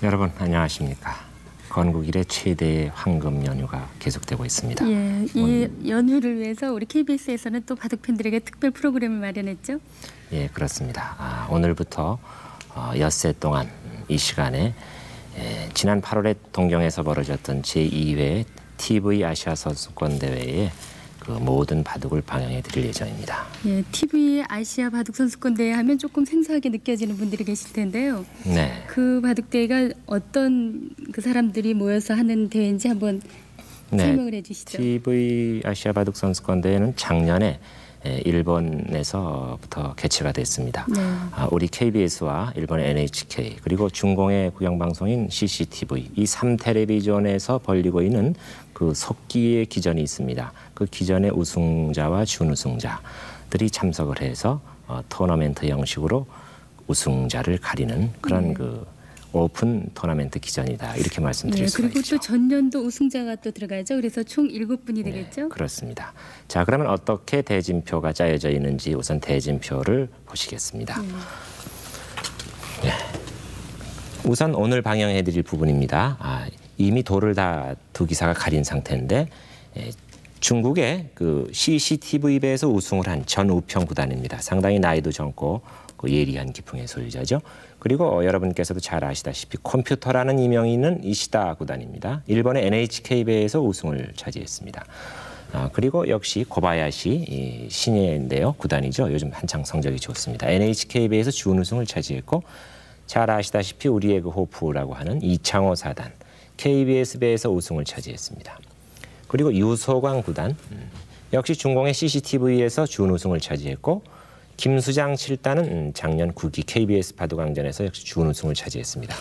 여러분 안녕하십니까. 건국 이래 최대의 황금 연휴가 계속되고 있습니다. 예, 이 연휴를 위해서 우리 KBS에서는 또 바둑 팬들에게 특별 프로그램을 마련했죠? 예, 그렇습니다. 오늘부터 엿새 동안 이 시간에 지난 8월에 동경에서 벌어졌던 제2회 TV 아시아 선수권 대회에 그 모든 바둑을 방영해 드릴 예정입니다. 예, TV 아시아 바둑 선수권 대회 하면 조금 생소하게 느껴지는 분들이 계실 텐데요. 네. 그 바둑 대회가 어떤 그 사람들이 모여서 하는 대회인지 한번 설명을 해주시죠. TV 아시아 바둑 선수권 대회는 작년에 일본에서부터 개최가 됐습니다. 네. 우리 KBS와 일본의 NHK 그리고 중공의 국영방송인 CCTV 이 3텔레비전에서 벌리고 있는 그 속기의 기전이 있습니다. 그 기전의 우승자와 준우승자들이 참석을 해서 토너먼트 형식으로 우승자를 가리는 그런 그 오픈 토너먼트 기전이다 이렇게 말씀드릴 수가 그리고 있죠. 또 전년도 우승자가 또 들어가죠. 그래서 총 7분이 되겠죠. 네, 그렇습니다. 자, 그러면 어떻게 대진표가 짜여져 있는지 우선 대진표를 보시겠습니다. 네. 우선 오늘 방영해드릴 부분입니다. 이미 도를 다 두 기사가 가린 상태인데 중국의 그 CCTV배에서 우승을 한 전우평 구단입니다. 상당히 나이도 젊고 그 예리한 기풍의 소유자죠. 그리고 여러분께서도 잘 아시다시피 컴퓨터라는 이명이 있는 이시다 구단입니다. 일본의 NHK배에서 우승을 차지했습니다. 그리고 역시 고바야시 신예인데요. 구단이죠. 요즘 한창 성적이 좋습니다. NHK배에서 준우승을 차지했고 잘 아시다시피 우리의 그 호프라고 하는 이창호 사단 KBS배에서 우승을 차지했습니다. 그리고 유소광 구단 역시 중공의 CCTV에서 준우승을 차지했고 김수장 7단은 작년 9기 KBS 바둑왕전에서 역시 준우승을 차지했습니다.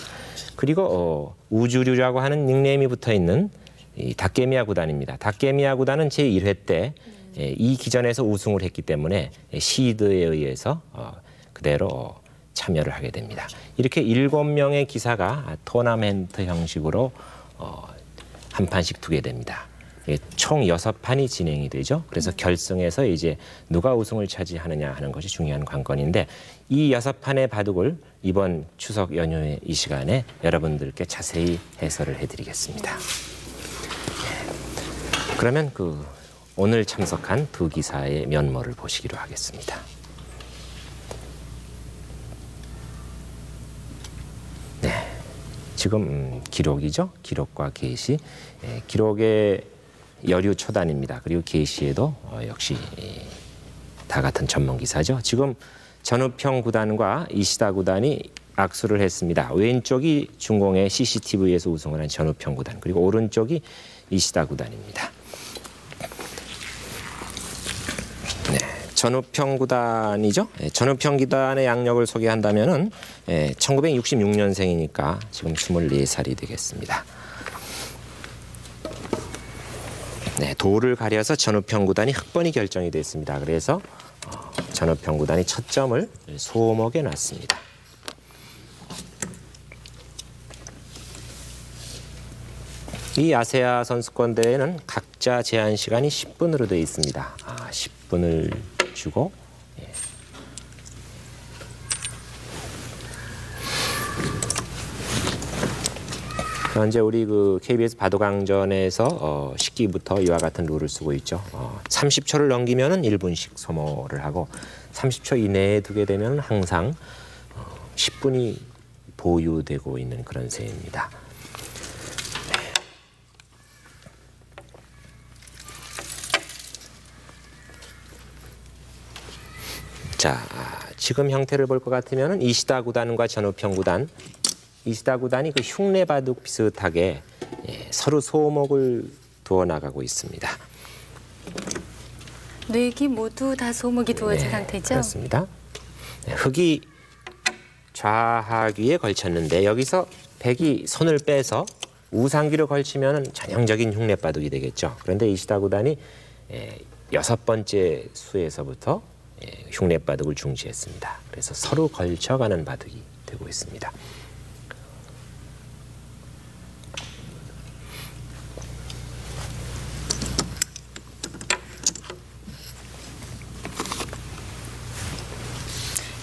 그리고 우주류라고 하는 닉네임이 붙어있는 이 닭개미야 구단입니다. 닭개미야 구단은 제1회 때 이 기전에서 우승을 했기 때문에 시드에 의해서 그대로 참여를 하게 됩니다. 이렇게 7명의 기사가 토너먼트 형식으로 한 판씩 두게 됩니다. 총 6판이 진행이 되죠. 그래서 결승에서 이제 누가 우승을 차지하느냐 하는 것이 중요한 관건인데 이 6판의 바둑을 이번 추석 연휴의 이 시간에 여러분들께 자세히 해설을 해드리겠습니다. 그러면 그 오늘 참석한 두 기사의 면모를 보시기로 하겠습니다. 네, 지금 기록이죠. 기록과 계시. 기록의 여류 초단입니다. 그리고 계시에도 역시 다 같은 전문 기사죠. 지금 전우평 구단과 이시다 구단이 악수를 했습니다. 왼쪽이 중공의 CCTV에서 우승을 한 전우평 구단, 그리고 오른쪽이 이시다 구단입니다. 네, 전우평 구단이죠. 전우평 구단의 양력을 소개한다면은 1966년생이니까 지금 24살이 되겠습니다. 네, 도를 가려서 전우평 구단이 흑번이 결정이 됐습니다. 그래서 전우평 구단이 첫 점을 소목에 놨습니다. 이 아세아 선수권 대회는 각자 제한 시간이 10분으로 되어 있습니다. 10분을 주고 현재 우리 그 KBS 바둑왕전에서 10기부터 이와 같은 룰을 쓰고 있죠. 30초를 넘기면은 1분씩 소모를 하고 30초 이내에 두게 되면 항상 10분이 보유되고 있는 그런 세입니다. 자, 지금 형태를 볼 것 같으면 이시다 구단과 전우평 구단, 이시다 구단이 그 흉내 바둑 비슷하게 서로 소목을 두어 나가고 있습니다. 뇌기 모두 다 소목이 두어진 상태죠? 그렇습니다. 흑이 좌하귀에 걸쳤는데 여기서 백이 손을 빼서 우상귀를 걸치면 전형적인 흉내 바둑이 되겠죠. 그런데 이시다 구단이 6번째 수에서부터 흉내 바둑을 중시했습니다. 그래서 서로 걸쳐가는 바둑이 되고 있습니다.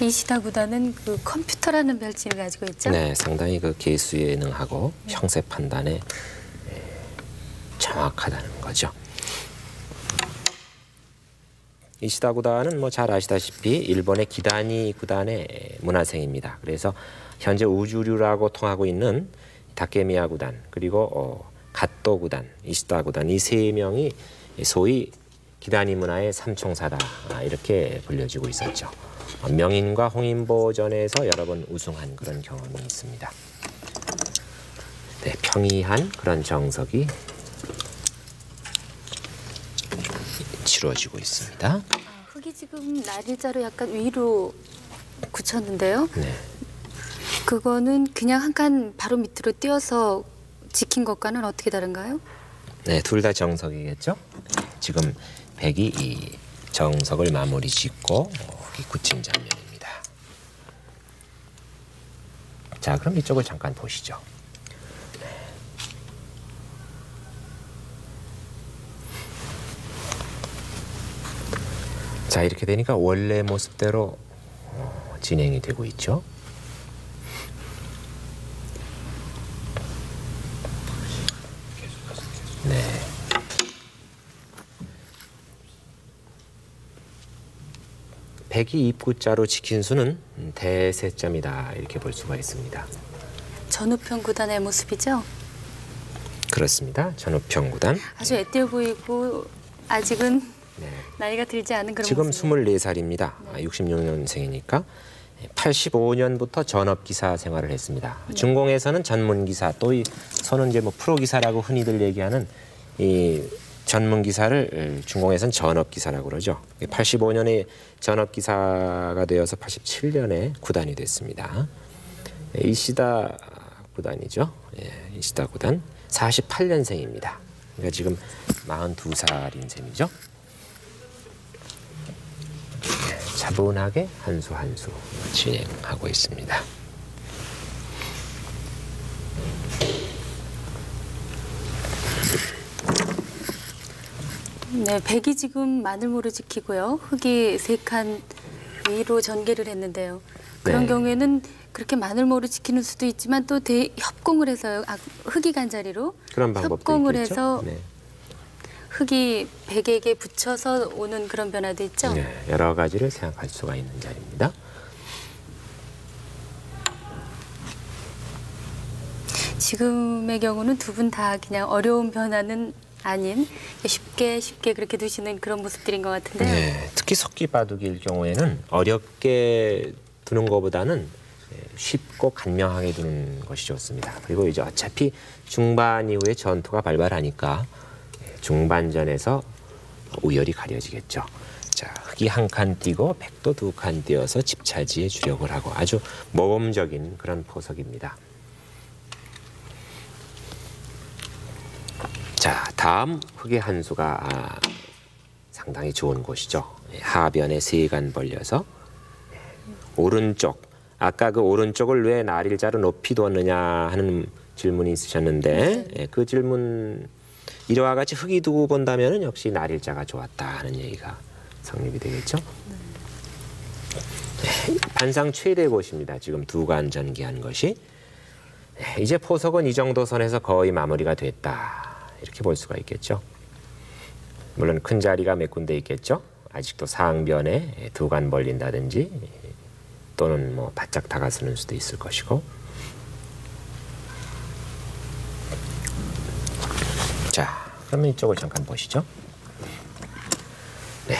이시다 구단은 그 컴퓨터라는 별칭을 가지고 있죠. 네, 상당히 그 개수에 능하고 형세 판단에 정확하다는 거죠. 이시다 구단은 뭐 잘 아시다시피 일본의 기다니 구단의 문화생입니다. 그래서 현재 우주류라고 통하고 있는 다케미야 구단 그리고 갓도 구단, 이시다 구단 이 세 명이 소위 기다니 문화의 삼총사다 이렇게 불려지고 있었죠. 명인과 홍인보전에서 여러 번 우승한 그런 경험이 있습니다. 네, 평이한 그런 정석이 치루어지고 있습니다. 흙이 지금 날일자로 약간 위로 굳혔는데요. 네. 그거는 그냥 한 칸 바로 밑으로 띄어서 지킨 것과는 어떻게 다른가요? 네, 둘 다 정석이겠죠. 지금 백이 이 정석을 마무리 짓고 이 굳힌 장면입니다. 자, 그럼 이쪽을 잠깐 보시죠. 자, 이렇게 되니까 원래 모습대로 진행이 되고 있죠. 네. 백이 입구자로 지킨 수는 대세점이다 이렇게 볼 수가 있습니다. 전우평 구단의 모습이죠. 그렇습니다. 전우평 구단. 아주 애띄어 보이고 아직은 네. 나이가 들지 않은 그런 지금 모습이에요. 24살입니다. 66년생이니까 85년부터 전업기사 생활을 했습니다. 중공에서는 전문기사 또 이 소는 이제 뭐 프로기사라고 흔히들 얘기하는 이 전문기사를 중공에서는 전업기사라고 그러죠. 85년에 전업기사가 되어서 87년에 구단이 됐습니다. 이시다 구단이죠. 예, 이시다 구단 48년생입니다. 그러니까 지금 42살인 셈이죠. 차분하게 한 수 한 수 진행하고 있습니다. 네, 백이 지금 마늘모를 지키고요. 흙이 3칸 위로 전개를 했는데요. 그런 네. 경우에는 그렇게 마늘모를 지키는 수도 있지만 또 협공을 해서요. 흙이 간 자리로 그런 방법도 협공을 있겠죠? 해서 네. 흙이 백에게 붙여서 오는 그런 변화도 있죠. 네, 여러 가지를 생각할 수가 있는 자리입니다. 지금의 경우는 두 분 다 그냥 어려운 변화는 아닌 쉽게 그렇게 두시는 그런 모습들인 것 같은데요. 네, 특히 석기바둑일 경우에는 어렵게 두는 것보다는 쉽고 간명하게 두는 것이 좋습니다. 그리고 이제 어차피 중반 이후에 전투가 발발하니까 중반전에서 우열이 가려지겠죠. 자, 흙이 한 칸 띄고 백도 2칸 띄어서 집차지에 주력을 하고 아주 모범적인 그런 포석입니다. 자, 다음 흙의 한 수가 상당히 좋은 곳이죠. 하변에 3간 벌려서 오른쪽, 아까 그 오른쪽을 왜 날일자로 높이 두었느냐 하는 질문이 있으셨는데 그 질문 이와 같이 흙이 두고 본다면 역시 날일자가 좋았다 하는 얘기가 성립이 되겠죠. 네, 반상 최대 곳입니다. 지금 2간 전개한 것이. 네, 이제 포석은 이 정도 선에서 거의 마무리가 됐다. 이렇게 볼 수가 있겠죠. 물론 큰 자리가 몇 군데 있겠죠. 아직도 상변에 2간 벌린다든지 또는 뭐 바짝 다가서는 수도 있을 것이고. 자, 그러면 이쪽을 잠깐 보시죠. 네,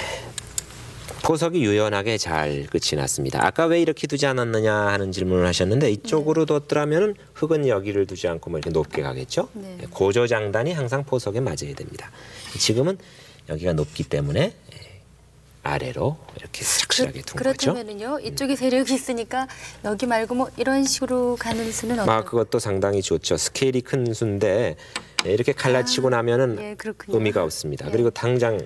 포석이 유연하게 잘 끝이 났습니다. 아까 왜 이렇게 두지 않았느냐 하는 질문을 하셨는데 이쪽으로 뒀더라면 흙은 여기를 두지 않고 뭐 이렇게 높게 가겠죠. 네. 고조장단이 항상 포석에 맞아야 됩니다. 지금은 여기가 높기 때문에 아래로 이렇게 착실하게 둔 거죠. 그렇다면은요, 이쪽에 세력이 있으니까 여기 말고 뭐 이런 식으로 가는 수는 어떨까요? 그것도 상당히 좋죠. 스케일이 큰 수인데 이렇게 갈라치고 나면은 예, 그렇군요. 의미가 없습니다. 예. 그리고 당장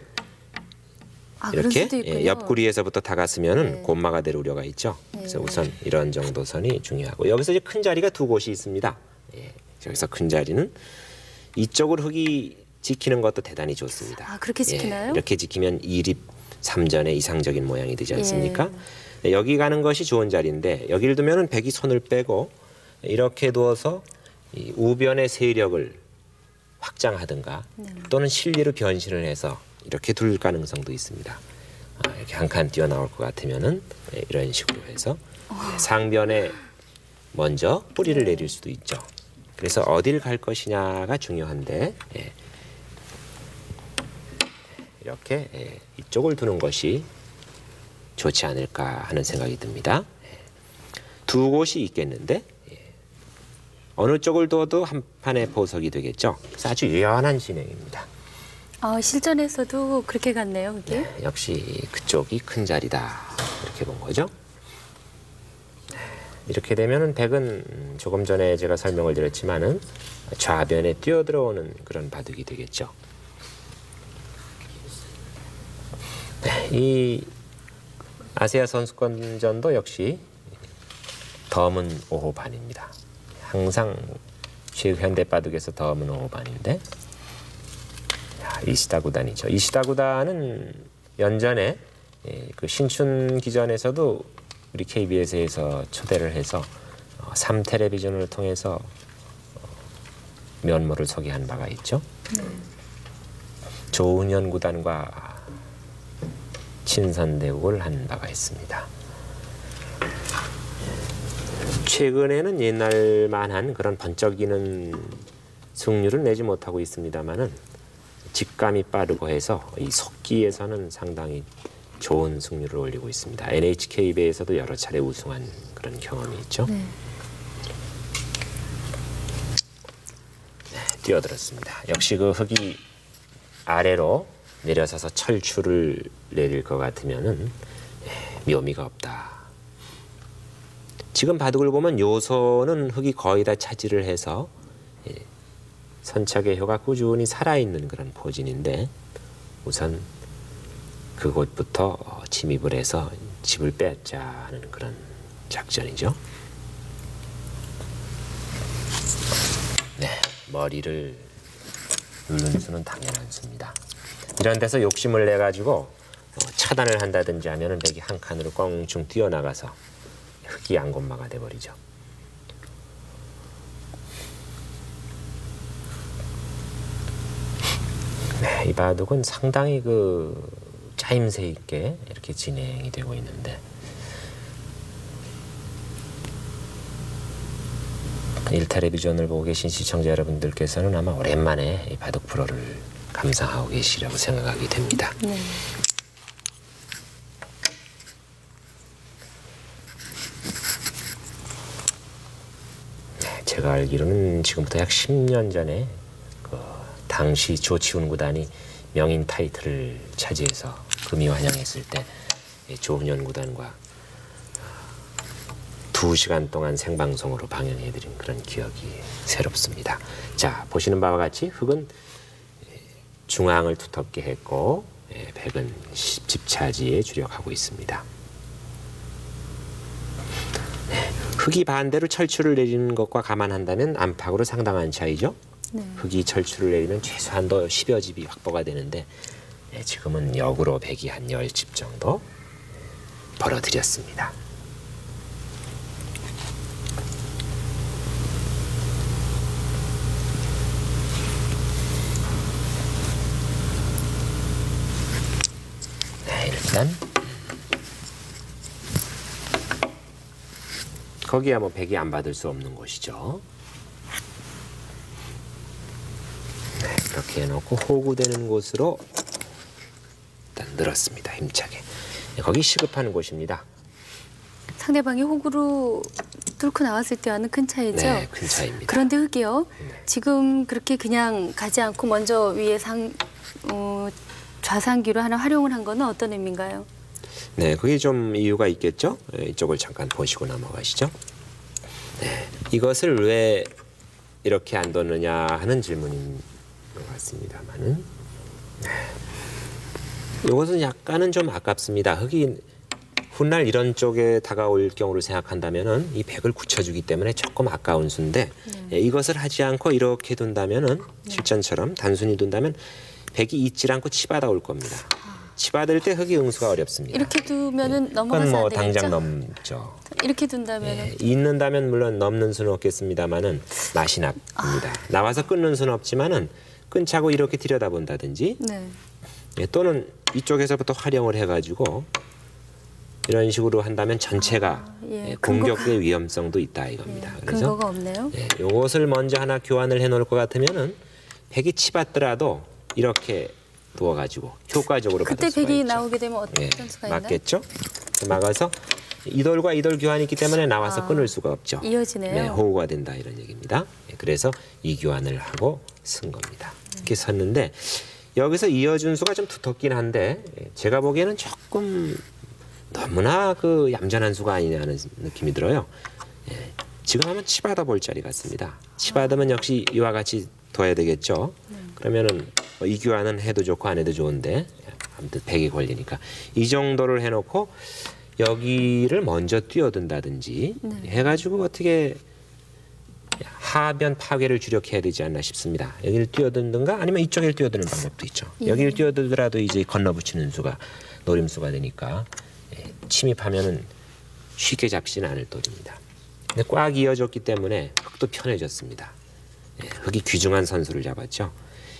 그럴 이렇게 수도 있군요. 옆구리에서부터 다갔으면은 예. 곤마가 될 우려가 있죠. 그래서 예. 우선 이런 정도 선이 중요하고 여기서 이제 큰 자리가 2곳이 있습니다. 예. 여기서 큰 자리는 이쪽을 흙이 지키는 것도 대단히 좋습니다. 그렇게 지키나요? 이렇게 지키면 2립 3전의 이상적인 모양이 되지 않습니까? 여기 가는 것이 좋은 자리인데 여기를 두면은 백이 손을 빼고 이렇게 두어서 이 우변의 세력을 확장하든가 또는 실리로 변신을 해서 이렇게 둘 가능성도 있습니다. 이렇게 한 칸 뛰어나올 것 같으면은 이런 식으로 해서 상변에 먼저 뿌리를 내릴 수도 있죠. 그래서 어딜 갈 것이냐가 중요한데 이렇게 이쪽을 두는 것이 좋지 않을까 하는 생각이 듭니다. 두 곳이 있겠는데 어느 쪽을 둬도 한 판의 보석이 되겠죠. 그래서 아주 유연한 진행입니다. 실전에서도 그렇게 갔네요, 그게. 네, 역시 그쪽이 큰 자리다 이렇게 본 거죠. 이렇게 되면은 백은 조금 전에 제가 설명을 드렸지만은 좌변에 뛰어들어오는 그런 바둑이 되겠죠. 네, 이 아시아 선수권전도 역시 덤은 5호 반입니다. 항상 현대 바둑에서 덤은 5호 반인데 이시다 구단이죠. 이시다 구단은 연전에 그 신춘 기전에서도 우리 KBS에서 초대를 해서 3텔레비전을 통해서 면모를 소개한 바가 있죠. 조은현 구단과 친선대국을 한 바가 있습니다. 최근에는 옛날만한 그런 번쩍이는 승률을 내지 못하고 있습니다만은 직감이 빠르고 해서 이 속기에서는 상당히 좋은 승률을 올리고 있습니다. NHK배에서도 여러 차례 우승한 그런 경험이 있죠. 네, 뛰어들었습니다. 역시 그 흙이 아래로 내려서서 철출을 내릴 것 같으면은 묘미가 없다. 지금 바둑을 보면 요소는 흙이 거의 다 차지를 해서 선착의 효가 꾸준히 살아있는 그런 포진인데 우선 그곳부터 침입을 해서 집을 뺏자 하는 그런 작전이죠. 네, 머리를 누르는 수는 당연한 수입니다. 이런 데서 욕심을 내가지고 차단을 한다든지 하면은 백이 한 칸으로 껑충 뛰어나가서 흙이 양곤마가 돼버리죠. 네, 이 바둑은 상당히 그 짜임새 있게 이렇게 진행이 되고 있는데 1텔레비전을 보고 계신 시청자 여러분들께서는 아마 오랜만에 이 바둑 프로를 감상하고 계시라고 생각하게 됩니다. 네. 제가 알기로는 지금부터 약 10년 전에 그 당시 조치훈 구단이 명인 타이틀을 차지해서 금이 환영했을 때 조은현 구단과 2시간 동안 생방송으로 방영해드린 그런 기억이 새롭습니다. 자, 보시는 바와 같이 흙은 중앙을 두텁게 했고 백은 집차지에 주력하고 있습니다. 흙이 반대로 철출을 내리는 것과 감안한다면 안팎으로 상당한 차이죠. 네. 흙이 철출을 내리면 최소한도 10여 집이 확보가 되는데 지금은 역으로 백이 한 10집 정도 벌어들였습니다. 네, 일단 거기야 뭐 백이 안 받을 수 없는 곳이죠. 네, 그렇게 해놓고 호구되는 곳으로 일단 늘었습니다. 힘차게. 네, 거기 시급한 곳입니다. 상대방이 호구로 뚫고 나왔을 때와는 큰 차이죠? 네, 큰 차이입니다. 그런데 흙이요. 네. 지금 그렇게 그냥 가지 않고 먼저 위에 좌상기로 하나 활용을 한 거는 어떤 의미인가요? 네, 그게 좀 이유가 있겠죠. 이쪽을 잠깐 보시고 넘어가시죠. 네, 이것을 왜 이렇게 안 뒀느냐 하는 질문인 것 같습니다만은 이것은 약간은 좀 아깝습니다. 흙이 훗날 이런 쪽에 다가올 경우를 생각한다면은 이 백을 굳혀주기 때문에 조금 아까운 수인데 이것을 하지 않고 이렇게 둔다면은 실전처럼 단순히 둔다면 백이 잊질 않고 치받아 올 겁니다. 치받을 때 흙이 응수가 어렵습니다. 이렇게 두면은 그건 넘어가서 뭐 안 되겠죠? 당장 넘죠. 이렇게 둔다면은 예, 있는다면 물론 넘는 수는 없겠습니다만은 맛이 납니다. 나와서 끊는 수는 없지만은 끊자고 이렇게 들여다본다든지 네. 예, 또는 이쪽에서부터 활용을 해가지고 이런 식으로 한다면 전체가 예, 공격의 위험성도 있다 이겁니다. 예, 그래서 근거가 없네요. 예, 요것을 먼저 하나 교환을 해놓을 것 같으면은 백이 치받더라도 이렇게 두어가지고 효과적으로 그때 받을 수가 백이 있죠. 나오게 되면 어떤 예, 수가 있나요? 맞겠죠? 막아서 이돌과 이돌 교환이 있기 때문에 나와서 끊을 수가 없죠. 이어지네요. 네, 호우가 된다 이런 얘기입니다. 예, 그래서 이 교환을 하고 쓴 겁니다. 이렇게 섰는데 여기서 이어준 수가 좀 두텁긴 한데 제가 보기에는 조금 너무나 그 얌전한 수가 아니냐는 느낌이 들어요. 예, 지금 하면 치받아 볼 자리 같습니다. 치받으면 역시 이와 같이 둬야 되겠죠. 그러면은 이 교환은 해도 좋고 안 해도 좋은데 아무튼 100이 걸리니까 이 정도를 해놓고 여기를 먼저 뛰어든다든지 해가지고 어떻게 하변 파괴를 주력해야 되지 않나 싶습니다. 여기를 뛰어든든가 아니면 이쪽을 뛰어드는 방법도 있죠. 여기를 뛰어들더라도 이제 건너붙이는 수가 노림수가 되니까 침입하면은 쉽게 잡지는 않을 돌입니다. 근데 꽉 이어졌기 때문에 흙도 편해졌습니다. 흙이 귀중한 선수를 잡았죠.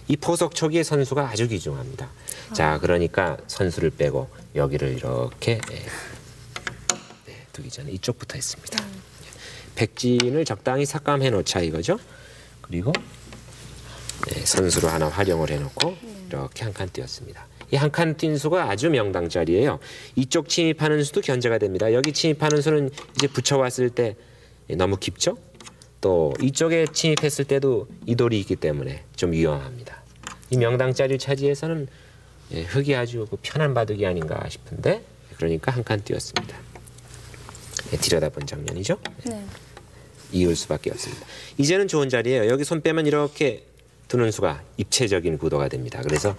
이 포석 초기의 선수가 아주 귀중합니다. 자, 그러니까 선수를 빼고 여기를 이렇게 두기 전에 이쪽부터 했습니다. 백진을 적당히 삭감해 놓자 이거죠. 그리고 선수로 하나 활용을 해놓고 이렇게 한 칸 띄었습니다. 이 한 칸 띈 수가 아주 명당짜리예요. 이쪽 침입하는 수도 견제가 됩니다. 여기 침입하는 수는 이제 붙여왔을 때 너무 깊죠. 또 이쪽에 침입했을 때도 이 돌이 있기 때문에 좀 위험합니다. 이 명당짜리를 차지해서는 흙이 아주 편한 바둑이 아닌가 싶은데 그러니까 한 칸 띄었습니다. 들여다본 장면이죠. 네. 이을 수밖에 없습니다. 이제는 좋은 자리예요. 여기 손 빼면 이렇게 두는 수가 입체적인 구도가 됩니다. 그래서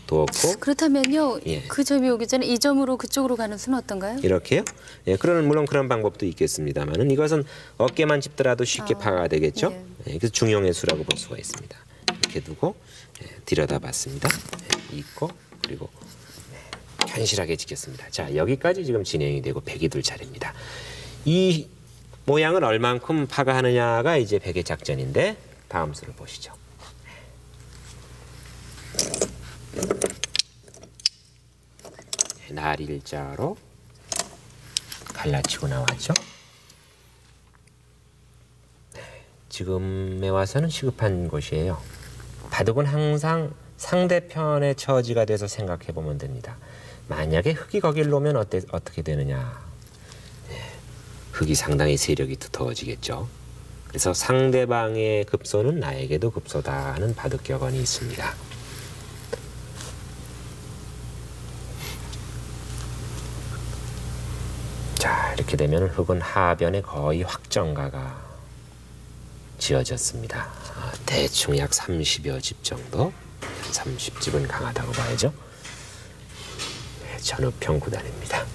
두었고 그렇다면요. 예. 그 점이 오기 전에 이 점으로 그쪽으로 가는 수는 어떤가요? 이렇게요. 예, 물론 그런 방법도 있겠습니다만은 이것은 어깨만 짚더라도 쉽게 파가 되겠죠. 예. 그래서 중용의 수라고 볼 수가 있습니다. 이렇게 두고 들여다봤습니다. 있고 그리고 현실하게 지켰습니다. 자, 여기까지 지금 진행이 되고 백이 둘 차례입니다. 이 모양을 얼만큼 파가 하느냐가 이제 백의 작전인데 다음 수를 보시죠. 날일자로 갈라치고 나왔죠. 지금에 와서는 시급한 것이에요. 바둑은 항상 상대편의 처지가 돼서 생각해 보면 됩니다. 만약에 흙이 거길 놓으면 어떻게 되느냐. 흙이 상당히 세력이 두터워지겠죠. 그래서 상대방의 급소는 나에게도 급소다 하는 바둑 격언이 있습니다. 자, 이렇게 되면 흙은 하변에 거의 확정가가 지어졌습니다. 대충 약 30여 집 정도, 30집은 강하다고 봐야죠. 전우평 구단입니다.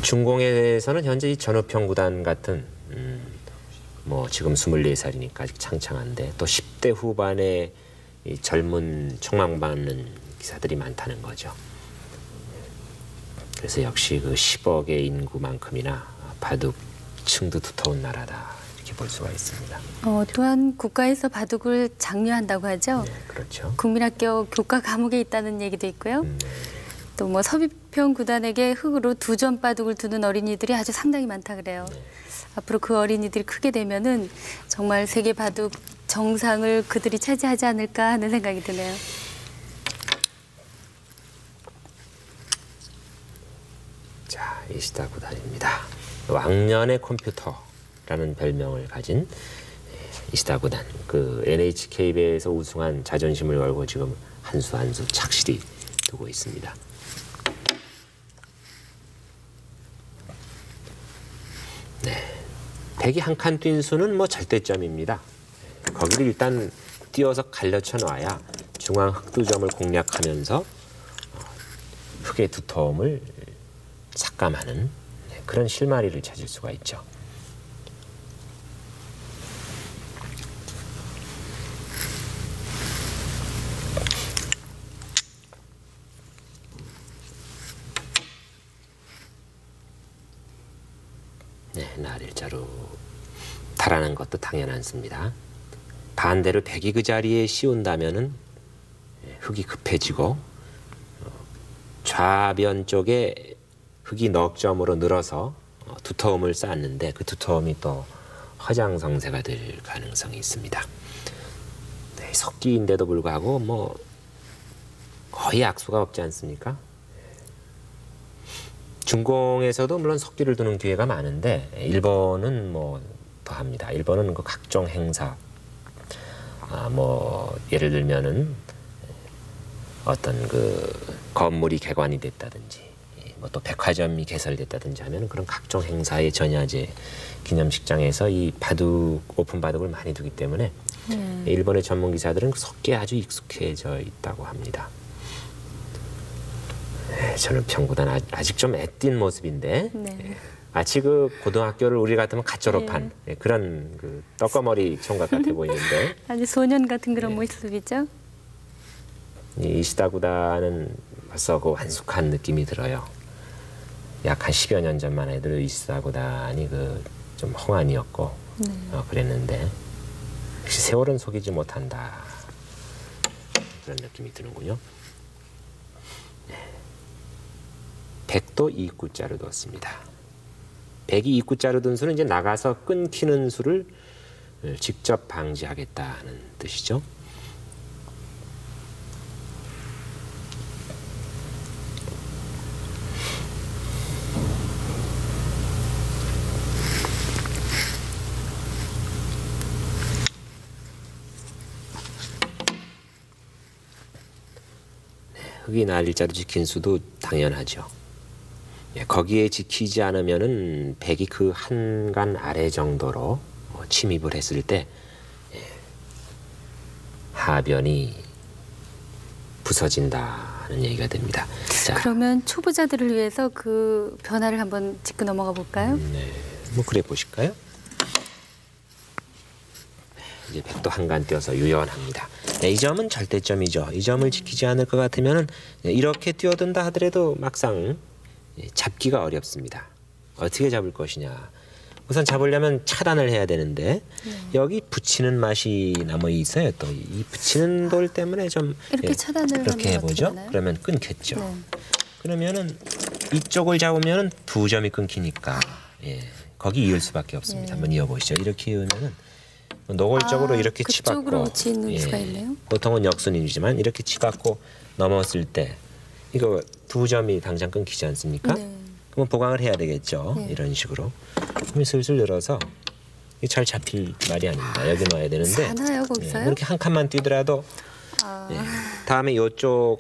중공에서는 현재 이 전우평 구단 같은 뭐 지금 24살이니까 아직 창창한데 또 10대 후반에 이 젊은 촉망받는 기사들이 많다는 거죠. 그래서 역시 그 10억의 인구만큼이나 바둑층도 두터운 나라다 이렇게 볼 수가 있습니다. 또한 국가에서 바둑을 장려한다고 하죠. 네, 그렇죠. 국민학교 교과 과목에 있다는 얘기도 있고요. 또 뭐 서비평 구단에게 흙으로 2점 바둑을 두는 어린이들이 아주 상당히 많다 그래요. 앞으로 그 어린이들이 크게 되면은 정말 세계 바둑 정상을 그들이 차지하지 않을까 하는 생각이 드네요. 자, 이시다 구단입니다. 왕년의 컴퓨터라는 별명을 가진 이시다 구단. 그 NHK배에서 우승한 자존심을 걸고 지금 한 수 한 수 착실히 두고 있습니다. 네, 백이 한 칸 뛴 수는 뭐 절대점입니다. 거기를 일단 띄어서 갈려쳐 놔야 중앙 흑두점을 공략하면서 흙의 두터움을 삭감하는 그런 실마리를 찾을 수가 있죠. 고단자로 달아난 것도 당연하습니다. 반대로 백이 그 자리에 씌운다면은 흙이 급해지고 좌변 쪽에 흙이 넉 점으로 늘어서 두터움을 쌓는데 그 두터움이 또 화장성세가 될 가능성이 있습니다. 네, 석기인데도 불구하고 뭐 거의 악수가 없지 않습니까? 중공에서도 물론 석기를 두는 기회가 많은데 일본은 뭐 더합니다. 일본은 그 각종 행사, 뭐 예를 들면은 어떤 그 건물이 개관이 됐다든지, 뭐 또 백화점이 개설됐다든지 하면 그런 각종 행사의 전야제 기념식장에서 이 바둑 오픈 바둑을 많이 두기 때문에 일본의 전문 기사들은 그 석기에 아주 익숙해져 있다고 합니다. 저는 평구단 아직 좀 애띤 모습인데 네. 마치 그 고등학교를 우리 같으면 갓 졸업한 그런 그 떡거머리 총각 같아 보이는데 아주 소년 같은 그런 모습이죠. 이 이시다 구단은 벌써 그 완숙한 느낌이 들어요. 약 한 10여 년 전만 해도 이시다 구단이 그 좀 홍안이었고 그랬는데 역시 세월은 속이지 못한다 그런 느낌이 드는군요. 백도 이구자로 뒀습니다. 백이 이구자로 둔 수는 이제 나가서 끊기는 수를 직접 방지하겠다는 뜻이죠. 흙이 날일자로 지킨 수도 당연하죠. 거기에 지키지 않으면은 백이 그 한간 아래 정도로 침입을 했을 때 하변이 부서진다는 얘기가 됩니다. 자, 그러면 초보자들을 위해서 그 변화를 한번 짚고 넘어가 볼까요? 네, 뭐 그래 보실까요? 이제 백도 한간 띄어서 유연합니다. 네, 이 점은 절대점이죠. 이 점을 지키지 않을 것 같으면은 이렇게 뛰어든다 하더라도 막상 잡기가 어렵습니다. 어떻게 잡을 것이냐. 우선 잡으려면 차단을 해야 되는데 여기 붙이는 맛이 남아 있어요. 또 이 붙이는 돌 때문에 좀 이렇게 차단을 이렇게 하면 해보죠. 어떻게 되나요? 그러면 끊겠죠. 네. 그러면은 이쪽을 잡으면은 두 점이 끊기니까 거기 이을 수밖에 없습니다. 한번 이어보시죠. 이렇게 이으면은 노골적으로 이렇게 그쪽으로 치받고 치는 수가 있네요. 보통은 역순이지만 이렇게 치받고 넘었을 때 이거 두 점이 당장 끊기지 않습니까? 네. 그러면 보강을 해야 되겠죠. 이런 식으로. 그러면 슬슬 늘어서 이게 잘 잡힐 말이 아닙니다. 여기 넣어야 되는데 사나요 거기서요? 이렇게 한 칸만 뛰더라도 다음에 이쪽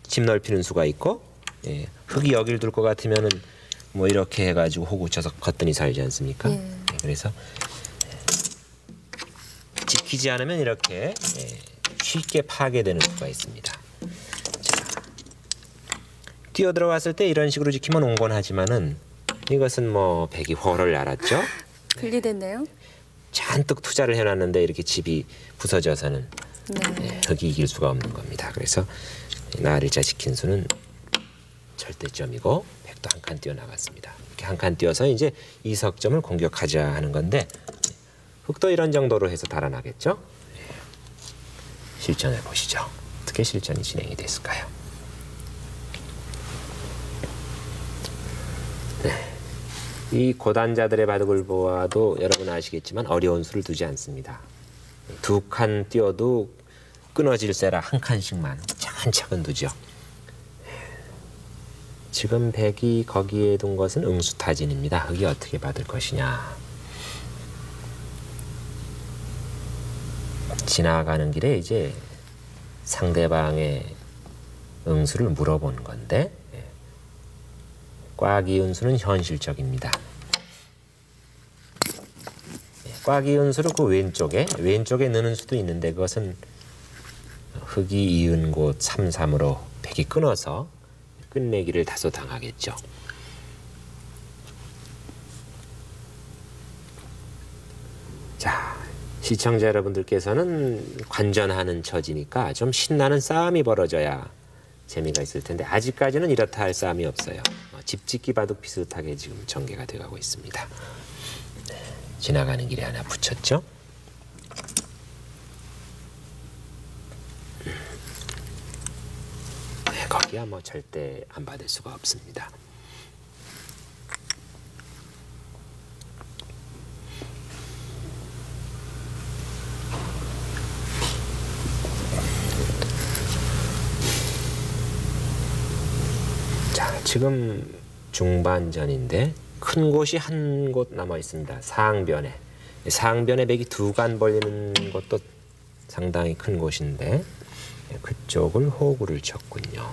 집 넓히는 수가 있고 흙이 여기를 둘 것 같으면은 뭐 이렇게 해가지고 호구 쳐서 걷더니 살지 않습니까? 그래서 지키지 않으면 이렇게 쉽게 파괴되는 수가 있습니다. 자, 뛰어 들어왔을 때 이런 식으로 지키면 옹곤하지만은 이것은 뭐 백이 훨훨 알았죠. 분리됐네요. 잔뜩 투자를 해놨는데 이렇게 집이 부서져서는 네. 흙이 이길 수가 없는 겁니다. 그래서 나일자 지킨 수는 절대점이고 백도 한 칸 뛰어나갔습니다. 이렇게 한 칸 뛰어서 이제 이석점을 공격하자 하는 건데 흙도 이런 정도로 해서 달아나겠죠. 실전해 보시죠. 어떻게 실전이 진행이 됐을까요? 이 고단자들의 바둑을 보아도 여러분 아시겠지만 어려운 수를 두지 않습니다. 두 칸 띄어도 끊어질 세라 한 칸씩만 차근차근 두죠. 지금 백이 거기에 둔 것은 응수타진입니다. 흙이 어떻게 받을 것이냐. 지나가는 길에 이제 상대방의 응수를 물어보는 건데 꽉이은 수는 현실적입니다. 꽉이은 수를 그 왼쪽에 넣는 수도 있는데 그것은 흙이 이은 곳 3-3으로 백이 끊어서 끝내기를 다소 당하겠죠. 자, 시청자 여러분들께서는 관전하는 처지니까 좀 신나는 싸움이 벌어져야 재미가 있을 텐데 아직까지는 이렇다 할 싸움이 없어요. 집짓기 바둑 비슷하게 지금 전개가 돼가고 있습니다. 네. 지나가는 길에 하나 붙였죠. 네, 거기야 뭐 절대 안 받을 수가 없습니다. 자, 지금 중반전인데 큰 곳이 한 곳 남아 있습니다. 상변에. 상변에 백이 두 간 벌리는 것도 상당히 큰 곳인데 그쪽을 호구를 쳤군요.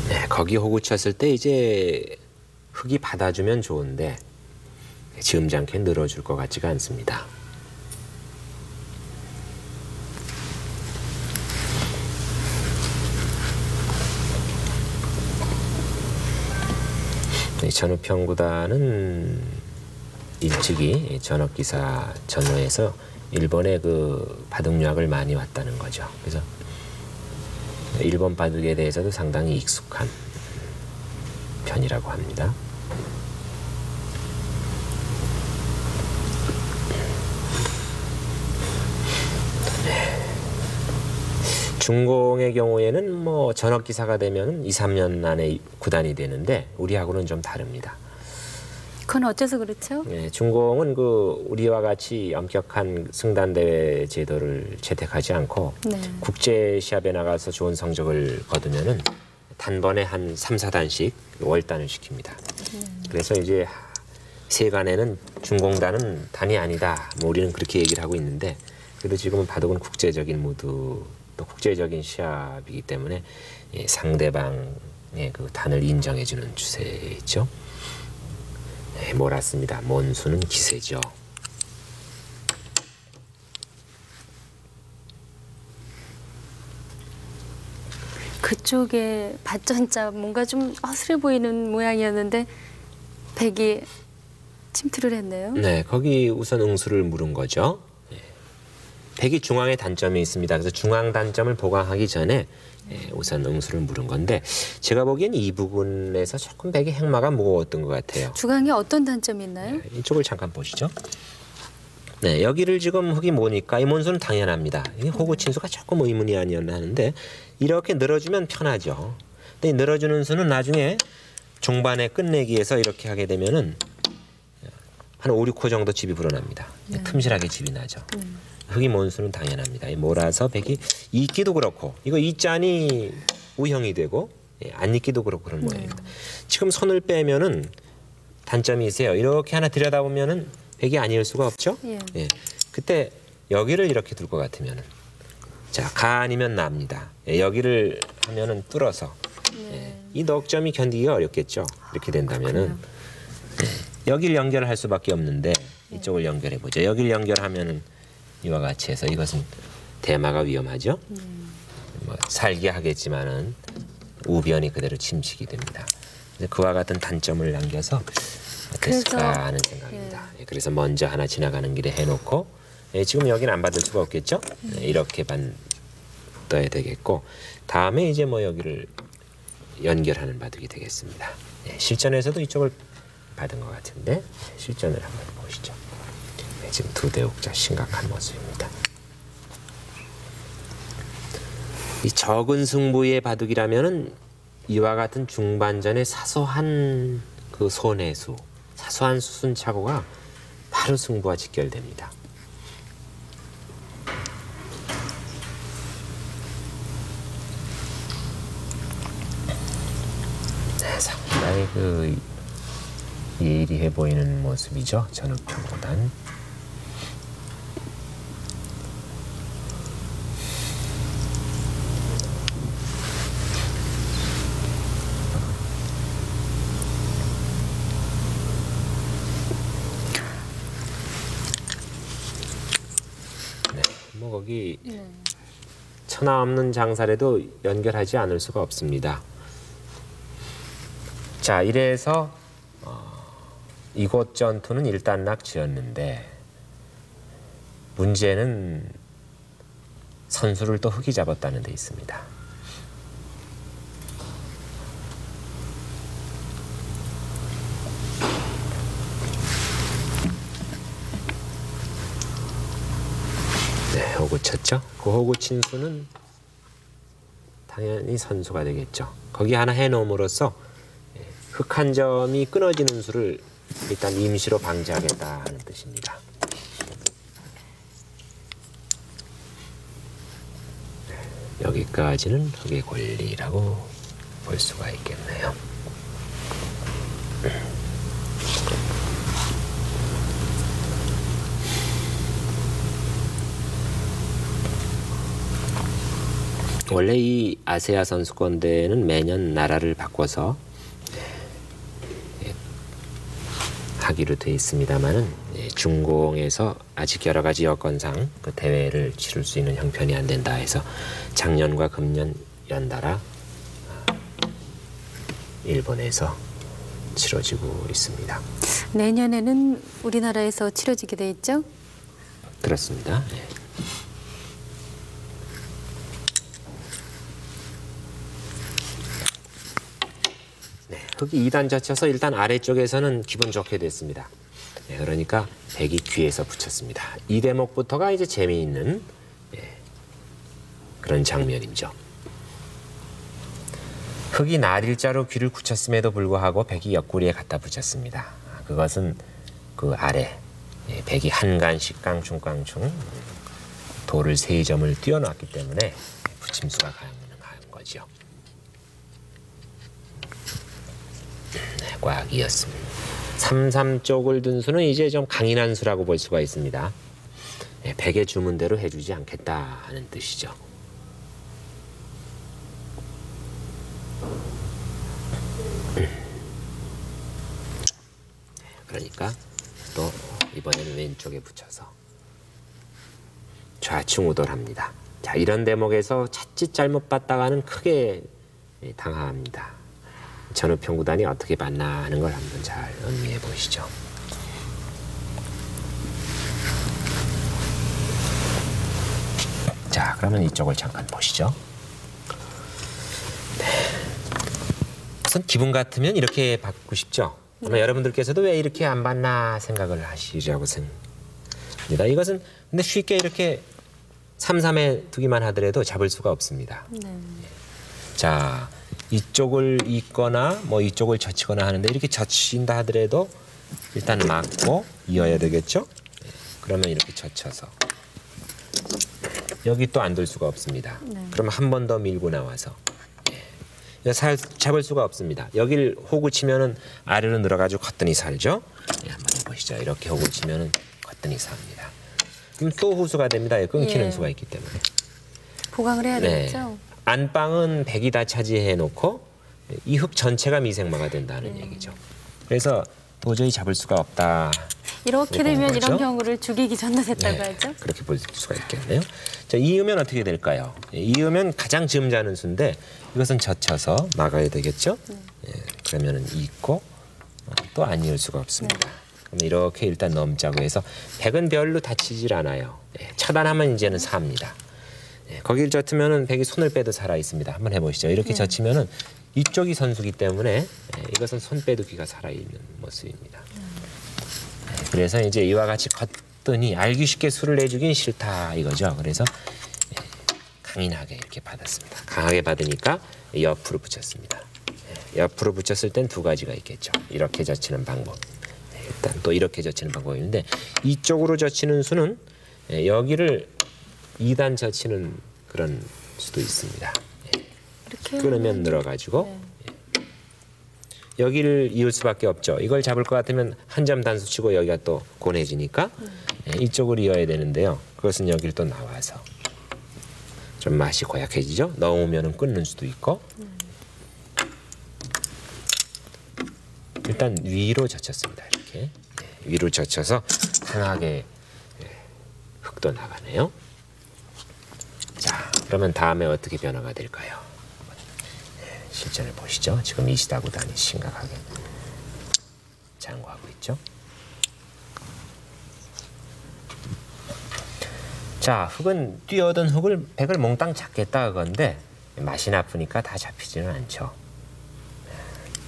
네, 거기 호구 쳤을 때 이제 흙이 받아주면 좋은데 지음장케 늘어줄 것 같지가 않습니다. 전우평구단은 일찍이 전업기사 전후에서 일본의 그 바둑유학을 많이 왔다는 거죠. 그래서 일본 바둑에 대해서도 상당히 익숙한 편이라고 합니다. 중공의 경우에는 뭐 전업기사가 되면 2, 3년 안에 구단이 되는데 우리하고는 좀 다릅니다. 그건 어째서 그렇죠? 네, 중공은 그 우리와 같이 엄격한 승단대회 제도를 채택하지 않고 네. 국제 시합에 나가서 좋은 성적을 거두면은 단번에 한 3, 4단씩 월단을 시킵니다. 그래서 이제 세간에는 중공단은 단이 아니다. 뭐 우리는 그렇게 얘기를 하고 있는데 그래도 지금은 바둑은 국제적인 모두 또 국제적인 시합이기 때문에 상대방의 그 단을 인정해주는 추세죠. 네, 몰았습니다. mon수는 기세죠. 그쪽에 밭전자 뭔가 좀 허술해 보이는 모양이었는데 백이 침투를 했네요. 네, 거기 우선 응수를 물은 거죠. 백이 중앙에 단점이 있습니다. 그래서 중앙 단점을 보강하기 전에 우선 응수를 물은 건데 제가 보기엔 이 부분에서 조금 백의 행마가 무거웠던 것 같아요. 중앙에 어떤 단점이 있나요? 네, 이쪽을 잠깐 보시죠. 네, 여기를 지금 흙이 모니까 이 mon수는 당연합니다. 이 호구 친수가 조금 의문이 아니었나 하는데 이렇게 늘어주면 편하죠. 근데 이 늘어주는 수는 나중에 중반에 끝내기에서 이렇게 하게 되면은 한 5, 6호 정도 집이 불어납니다. 틈실하게 집이 나죠. 흙이 mon수는 당연합니다. 이 몰아서 백이 잊기도 그렇고 이거 잊자니 우형이 되고 안 잊기도 그렇고 그런 모양입니다. 지금 손을 빼면은 단점이 있어요. 이렇게 하나 들여다보면은 백이 아닐 수가 없죠. 예. 그때 여기를 이렇게 둘 것 같으면은 자, 가 아니면 나입니다. 여기를 하면은 뚫어서 이 넉점이 견디기가 어렵겠죠. 이렇게 된다면은 여기를 연결할 수밖에 없는데 이쪽을 연결해 보죠. 여기를 연결하면은 이와 같이 해서 이것은 대마가 위험하죠. 뭐 살게 하겠지만은 우변이 그대로 침식이 됩니다. 그와 같은 단점을 남겨서 어땠을까 하는 생각입니다. 그래서 먼저 하나 지나가는 길에 해놓고 지금 여기는 안 받을 수가 없겠죠. 이렇게 받아야 되겠고 다음에 이제 뭐 여기를 연결하는 바둑이 되겠습니다. 실전에서도 이쪽을 받은 것 같은데 실전을 한번 보시죠. 지금 두 대옥자 심각한 모습입니다. 이 적은 승부의 바둑이라면은 이와 같은 중반전의 사소한 그 손해수, 사소한 수순착오가 바로 승부와 직결됩니다. 네, 상당히 그 예리해 보이는 모습이죠. 전우평구단. 뭐 거기 천하 없는 장사라도 연결하지 않을 수가 없습니다. 자, 이래서 이곳 전투는 일단락 지었는데 문제는 선수를 또 흙이 잡았다는 데 있습니다. 호구 쳤죠? 그 호구 친 수는 당연히 선수가 되겠죠. 거기 하나 해놓음으로써 흙 한 점이 끊어지는 수를 일단 임시로 방지하겠다 하는 뜻입니다. 여기까지는 흙의 권리라고 볼 수가 있겠네요. 원래 이 아세아 선수권대회는 매년 나라를 바꿔서 하기로 돼 있습니다만은 중공에서 아직 여러 가지 여건상 그 대회를 치를 수 있는 형편이 안 된다 해서 작년과 금년 연달아 일본에서 치러지고 있습니다. 내년에는 우리나라에서 치러지게 돼 있죠? 그렇습니다. 네. 흙이 2단 젖혀서 일단 아래쪽에서는 기분 좋게 됐습니다. 네, 그러니까 백이 귀에서 붙였습니다. 이 대목부터가 이제 재미있는 그런 장면이죠. 흙이 날일자로 귀를 굳혔음에도 불구하고 백이 옆구리에 갖다 붙였습니다. 그것은 그 아래 백이 한간씩 깡충깡충 돌을 3점을 띄워놨기 때문에 붙임수가 가능한 거죠. 꽉 이었습니다. 3-3 쪽을 둔 수는 이제 좀 강인한 수라고 볼 수가 있습니다. 백의 주문대로 해주지 않겠다 하는 뜻이죠. 그러니까 또 이번에는 왼쪽에 붙여서 좌충우돌합니다. 자, 이런 대목에서 자칫 잘못 봤다가는 크게 당합니다. 전우평 구단이 어떻게 봤나 하는 걸 한번 잘 음미해 보시죠. 자, 그러면 이쪽을 잠깐 보시죠. 네. 우선 기분 같으면 이렇게 받고 싶죠. 아마 여러분들께서도 왜 이렇게 안 봤나 생각을 하시려고 생각합니다. 이것은 근데 쉽게 이렇게 3-3에 두기만 하더라도 잡을 수가 없습니다. 네. 자, 이쪽을 잇거나 뭐 이쪽을 젖히거나 하는데 이렇게 젖힌다 하더라도 일단 막고 이어야 되겠죠? 그러면 이렇게 젖혀서 여기 또 안 둘 수가 없습니다. 네. 그러면 한 번 더 밀고 나와서 잡을 수가 없습니다. 여길 호구 치면은 아래로 늘어가지고 거뜬히 살죠? 한번 해보시죠. 이렇게 호구 치면은 거뜬히 삽니다. 그럼 또 후수가 됩니다. 끊기는 수가 있기 때문에. 보강을 해야 되겠죠? 안방은 백이 다 차지해 놓고 이 흙 전체가 미생마가 된다는 얘기죠. 그래서 도저히 잡을 수가 없다. 이렇게 되면 거죠? 이런 경우를 죽이기 전도됐다고 하죠? 그렇게 볼 수가 있겠네요. 자, 이으면 어떻게 될까요? 이으면 가장 즈음자는 수인데 이것은 젖혀서 막아야 되겠죠? 그러면은 잇고 또 안 이을 수가 없습니다. 그럼 이렇게 일단 넘자고 해서 백은 별로 다치질 않아요. 차단하면 이제는 삽니다. 거길 젖으면은 백이 손을 빼도 살아 있습니다. 한번 해보시죠. 이렇게 젖히면은 이쪽이 선수기 때문에 이것은 손 빼도 귀가 살아 있는 모습입니다. 그래서 이제 이와 같이 걷더니 알기 쉽게 수를 내주긴 싫다 이거죠. 그래서 강인하게 이렇게 받았습니다. 강하게 받으니까 옆으로 붙였습니다. 옆으로 붙였을 땐 두 가지가 있겠죠. 이렇게 젖히는 방법. 일단 또 이렇게 젖히는 방법이 있는데 이쪽으로 젖히는 수는 여기를 2단 젖히는 그런 수도 있습니다. 이렇게 끊으면 늘어가지고 여기를 이을 수밖에 없죠. 이걸 잡을 것 같으면 한 점 단수 치고 여기가 또 고내지니까 이쪽으로 이어야 되는데요. 그것은 여기를 또 나와서 좀 맛이 고약해지죠. 넣으면 끊는 수도 있고 일단 위로 젖혔습니다. 이렇게 위로 젖혀서 강하게 흙도 나가네요. 자, 그러면 다음에 어떻게 변화가 될까요? 실전을 보시죠. 지금 이시다 구단이 심각하게 장구하고 있죠. 자, 흙은 뛰어든 흙을 백을 몽땅 잡겠다 그건데 맛이 나쁘니까 다 잡히지는 않죠.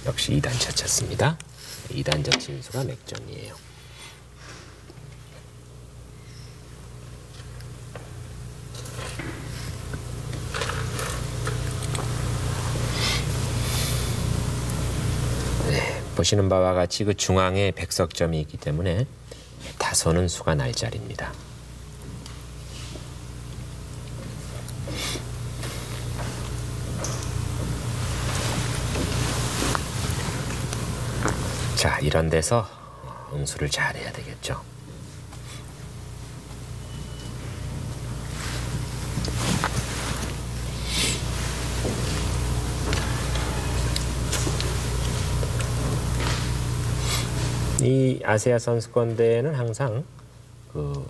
역시 2단 젖혔습니다. 2단 젖힌 수가 몇 점이에요. 보시는 바와 같이 그 중앙에 백석점이 있기 때문에 다소는 수가 날 자리입니다. 자, 이런 데서 응수를 잘해야 되겠죠. 이 아세아 선수권대회는 항상 그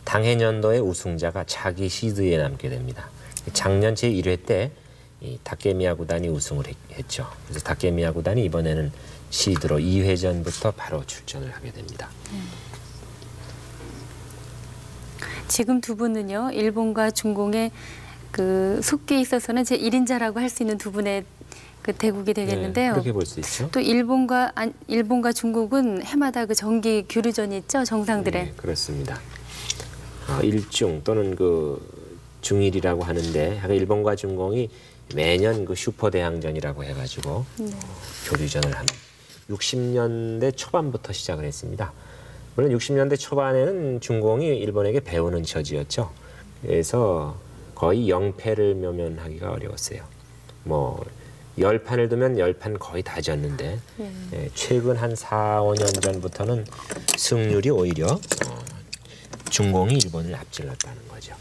당해년도의 우승자가 자기 시드에 남게 됩니다. 작년 제1회 때 이 다케미야 구단이 우승을 했죠. 그래서 다케미야 구단이 이번에는 시드로 2회전부터 바로 출전을 하게 됩니다. 지금 두 분은요, 일본과 중공의 그 속기에 있어서는 제 1인자라고 할 수 있는 두 분의 그 대국이 되겠는데요. 네, 그렇게 볼 수 있죠. 또 일본과 중국은 해마다 그 정기 교류전이 있죠, 정상들의. 네, 그렇습니다. 일중 또는 그 중일이라고 하는데 일본과 중공이 매년 그 슈퍼 대항전이라고 해가지고 교류전을 하는 60년대 초반부터 시작을 했습니다. 물론 60년대 초반에는 중공이 일본에게 배우는 처지였죠. 그래서 거의 0패를 묘면하기가 어려웠어요. 뭐 10판을 두면 10판 거의 다 졌는데 최근 한 4, 5년 전부터는 승률이 오히려 중공이 일본을 앞질렀다는 거죠.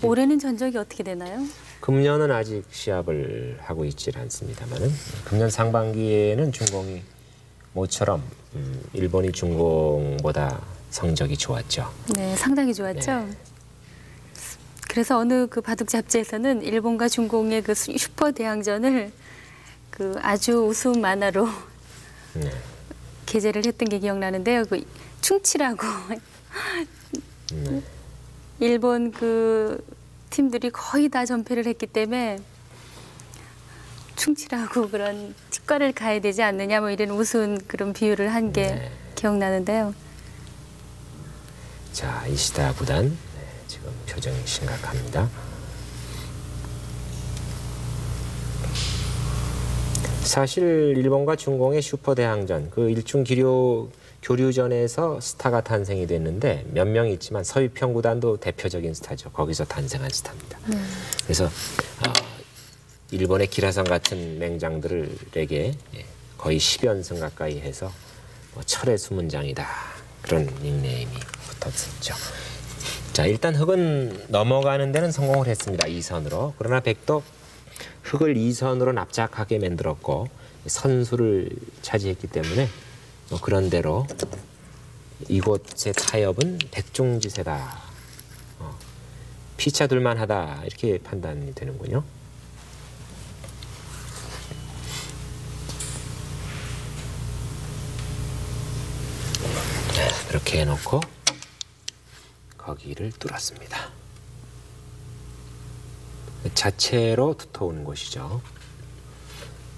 올해는 전적이 어떻게 되나요? 금년은 아직 시합을 하고 있질 않습니다만은 금년 상반기에는 중공이 모처럼 일본이 중공보다 성적이 좋았죠. 네, 상당히 좋았죠. 네. 그래서 어느 그 바둑 잡지에서는 일본과 중공의 그 슈퍼 대항전을 그 아주 우스운 만화로 게재를 했던 게 기억나는데요. 그 충치라고 일본 그 팀들이 거의 다 전패를 했기 때문에 충치라고 그런 치과를 가야 되지 않느냐 뭐 이런 우스운 그런 비유를 한 게 기억나는데요. 자, 이시다 구단 지금 표정이 심각합니다. 사실 일본과 중공의 슈퍼 대항전 그 일중 교류전에서 스타가 탄생이 됐는데 몇 명 있지만 서유평 구단도 대표적인 스타죠. 거기서 탄생한 스타입니다. 그래서 일본의 기라성 같은 맹장들에게 거의 10연승 가까이 해서 철의 수문장이다 그런 닉네임이 붙었었죠. 자, 일단 흑은 넘어가는 데는 성공을 했습니다. 2선으로. 그러나 백도 흑을 2선으로 납작하게 만들었고 선수를 차지했기 때문에 그런 대로 이곳의 타협은 백중지세다. 피차 둘만하다 이렇게 판단이 되는군요. 그렇게 해놓고 거기를 뚫었습니다. 자체로 두터운 곳이죠.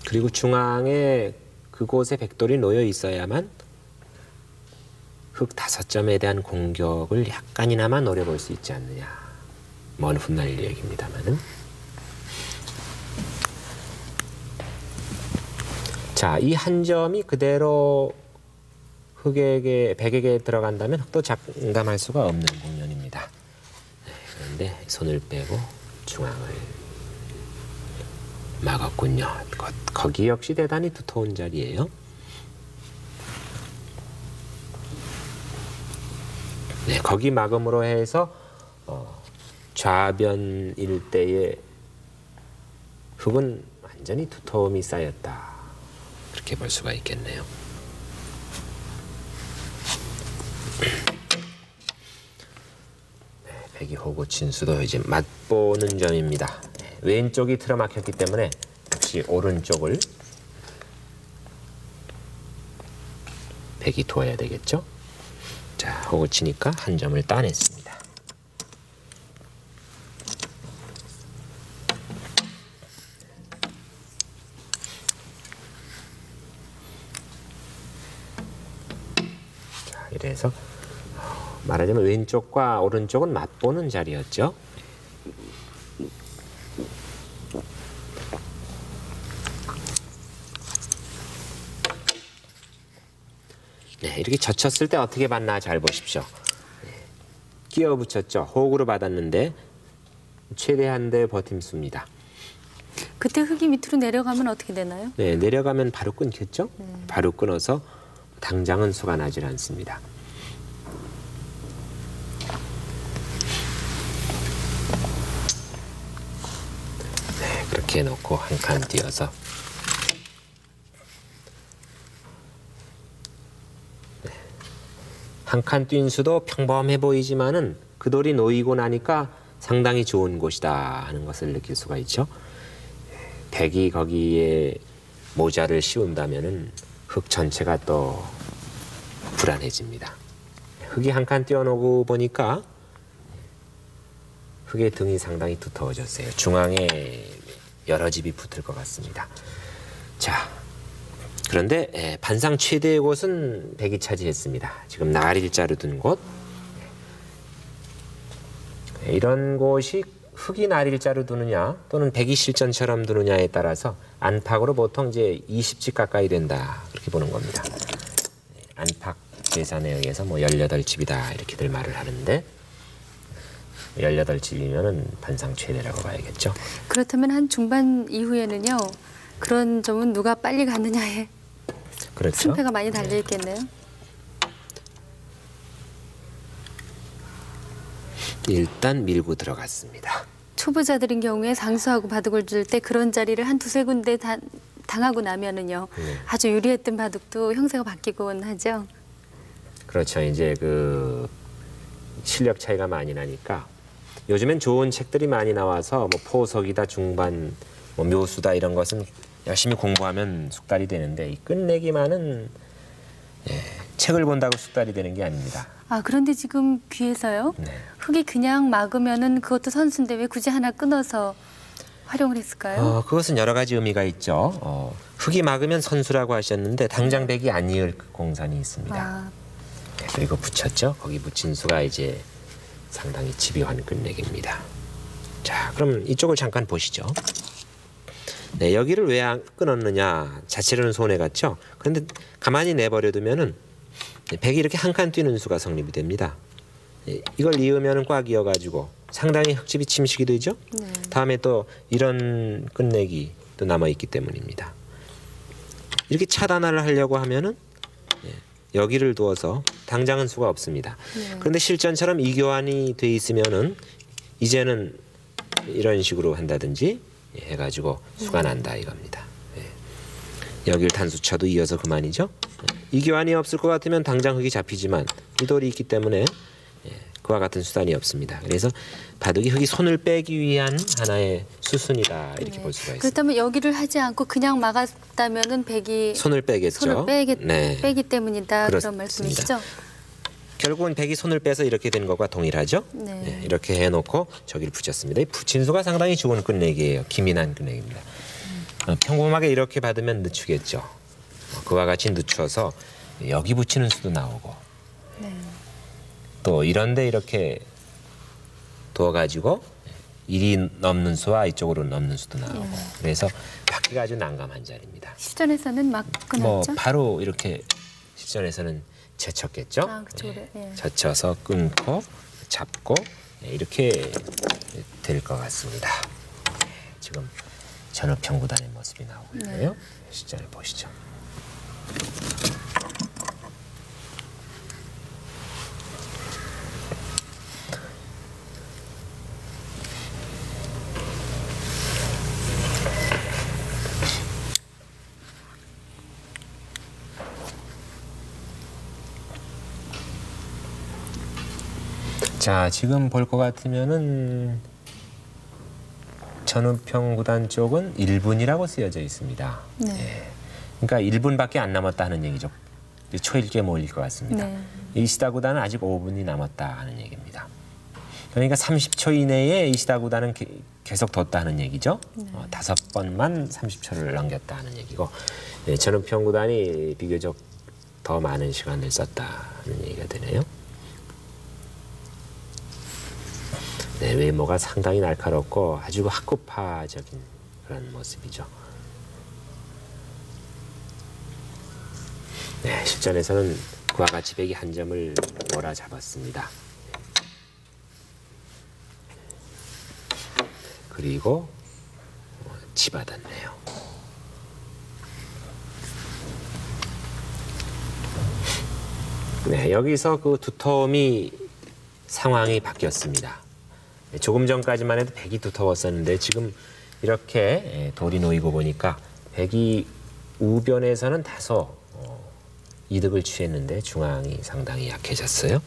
그리고 중앙에 그곳에 백돌이 놓여 있어야만 흑 5점에 대한 공격을 약간이나마 노려볼 수 있지 않느냐. 먼 훗날 얘기입니다만은. 자, 이 한 점이 그대로 백에게 들어간다면 흑도 장담할 수가 없는 국면입니다. 그런데 손을 빼고 중앙을 막았군요. 거기 역시 대단히 두터운 자리예요. 네, 거기 막음으로 해서 좌변 일대의 흑은 완전히 두터움이 쌓였다. 그렇게 볼 수가 있겠네요. 네, 백이 호구 진수도 이제 맛보는 점입니다. 네, 왼쪽이 틀어막혔기 때문에 역시 오른쪽을 백이 두어야 되겠죠. 자, 호구 치니까 한 점을 따냈습니다. 자, 이래서 말하자면 왼쪽과 오른쪽은 맞보는 자리였죠. 이렇게 젖혔을 때 어떻게 받나 잘 보십시오. 끼워 붙였죠. 호흡으로 받았는데 최대한 대 버팀수입니다. 그때 흙이 밑으로 내려가면 어떻게 되나요? 네, 내려가면 바로 끊겠죠. 바로 끊어서 당장은 수가 나질 않습니다. 네, 그렇게 해놓고 한 칸 띄어서 한 칸 뛴 수도 평범해 보이지만은 그 돌이 놓이고 나니까 상당히 좋은 곳이다 하는 것을 느낄 수가 있죠. 백이 거기에 모자를 씌운다면은 흙 전체가 또 불안해집니다. 흙이 한 칸 띄워놓고 보니까 흙의 등이 상당히 두터워졌어요. 중앙에 여러 집이 붙을 것 같습니다. 자, 그런데 반상 최대의 곳은 백이 차지했습니다. 지금 날일자로 둔 곳. 이런 곳이 흙이 날일자로 두느냐 또는 백이 실전처럼 두느냐에 따라서 안팎으로 보통 이제 20집 가까이 된다 그렇게 보는 겁니다. 안팎 계산에 의해서 뭐 18집이다 이렇게들 말을 하는데 18집이면은 반상 최대라고 봐야겠죠. 그렇다면 한 중반 이후에는요. 그런 점은 누가 빨리 갔느냐에 그렇죠. 승패가 많이 달려 있겠네요. 일단 밀고 들어갔습니다. 초보자들인 경우에 상수하고 바둑을 줄 때 그런 자리를 한 두세 군데 당하고 나면은요. 아주 유리했던 바둑도 형세가 바뀌곤 하죠. 그렇죠. 이제 그 실력 차이가 많이 나니까 요즘엔 좋은 책들이 많이 나와서 뭐 포석이다 중반 뭐 묘수다 이런 것은 열심히 공부하면 숙달이 되는데 이 끝내기만은 책을 본다고 숙달이 되는 게 아닙니다. 아 그런데 지금 귀에서요. 네. 흙이 그냥 막으면은 그것도 선수인데 왜 굳이 하나 끊어서 활용을 했을까요? 그것은 여러 가지 의미가 있죠. 흙이 막으면 선수라고 하셨는데 당장 백이 안 이을 공산이 있습니다. 아, 네, 그리고 붙였죠. 거기 붙인 수가 이제 상당히 집요한 끝내기입니다. 자, 그럼 이쪽을 잠깐 보시죠. 네, 여기를 왜 안 끊었느냐 자체로는 손해 같죠. 그런데 가만히 내버려두면은 백이 이렇게 한 칸 뛰는 수가 성립이 됩니다. 이걸 이으면은 꽉 이어가지고 상당히 흙집이 침식이 되죠. 네. 다음에 또 이런 끝내기 또 남아 있기 때문입니다. 이렇게 차단을 하려고 하면은 여기를 두어서 당장은 수가 없습니다. 네. 그런데 실전처럼 이교환이 돼 있으면은 이제는 이런 식으로 한다든지 해가지고 수가 난다 이겁니다. 여길 단수 쳐도 이어서 그만이죠. 이교환이 없을 것 같으면 당장 흙이 잡히지만 이 돌이 있기 때문에 그와 같은 수단이 없습니다. 그래서 바둑이 흙이 손을 빼기 위한 하나의 수순이다 이렇게 볼 수가 있습니다. 그렇다면 여기를 하지 않고 그냥 막았다면은 백이 손을 빼겠죠. 손을 빼기 때문이다 그렇습니다. 그런 말씀이시죠? 결국은 백이 손을 빼서 이렇게 된 것과 동일하죠. 네. 이렇게 해놓고 저기를 붙였습니다. 이 붙인 수가 상당히 좋은 끝내기예요. 기민한 끝내기입니다. 평범하게 이렇게 받으면 늦추겠죠. 그와 같이 늦춰서 여기 붙이는 수도 나오고 또 이런데 이렇게 두어가지고 이리 넘는 수와 이쪽으로 넘는 수도 나오고 그래서 받기가 아주 난감한 자리입니다. 실전에서는 막 뭐 끊었죠? 바로 이렇게 실전에서는 제쳤겠죠. 아, 그쪽으로. 예. 젖혀서 끊고 잡고 이렇게 될 것 같습니다. 지금 전우평 구단의 모습이 나오고 있네요. 실전을 보시죠. 자, 지금 볼 것 같으면은 전우평 구단 쪽은 1분이라고 쓰여져 있습니다. 네. 그러니까 1분밖에 안 남았다 하는 얘기죠. 초일게 몰릴 것 같습니다. 네. 이시다 구단은 아직 5분이 남았다 하는 얘기입니다. 그러니까 30초 이내에 이시다 구단은 계속 뒀다 하는 얘기죠. 5번만 30초를 넘겼다 하는 얘기고 전우평 구단이 비교적 더 많은 시간을 썼다 하는 얘기가 되네요. 네, 외모가 상당히 날카롭고 아주 학구파적인 그런 모습이죠. 네, 실제 뒷전에서는 그와 같이 백이 한 점을 몰아잡았습니다. 그리고 치받았네요. 네, 여기서 그 두터움이 상황이 바뀌었습니다. 조금 전까지만 해도 백이 두터웠었는데 지금 이렇게 돌이 놓이고 보니까 백이 우변에서는 다소 이득을 취했는데 중앙이 상당히 약해졌어요.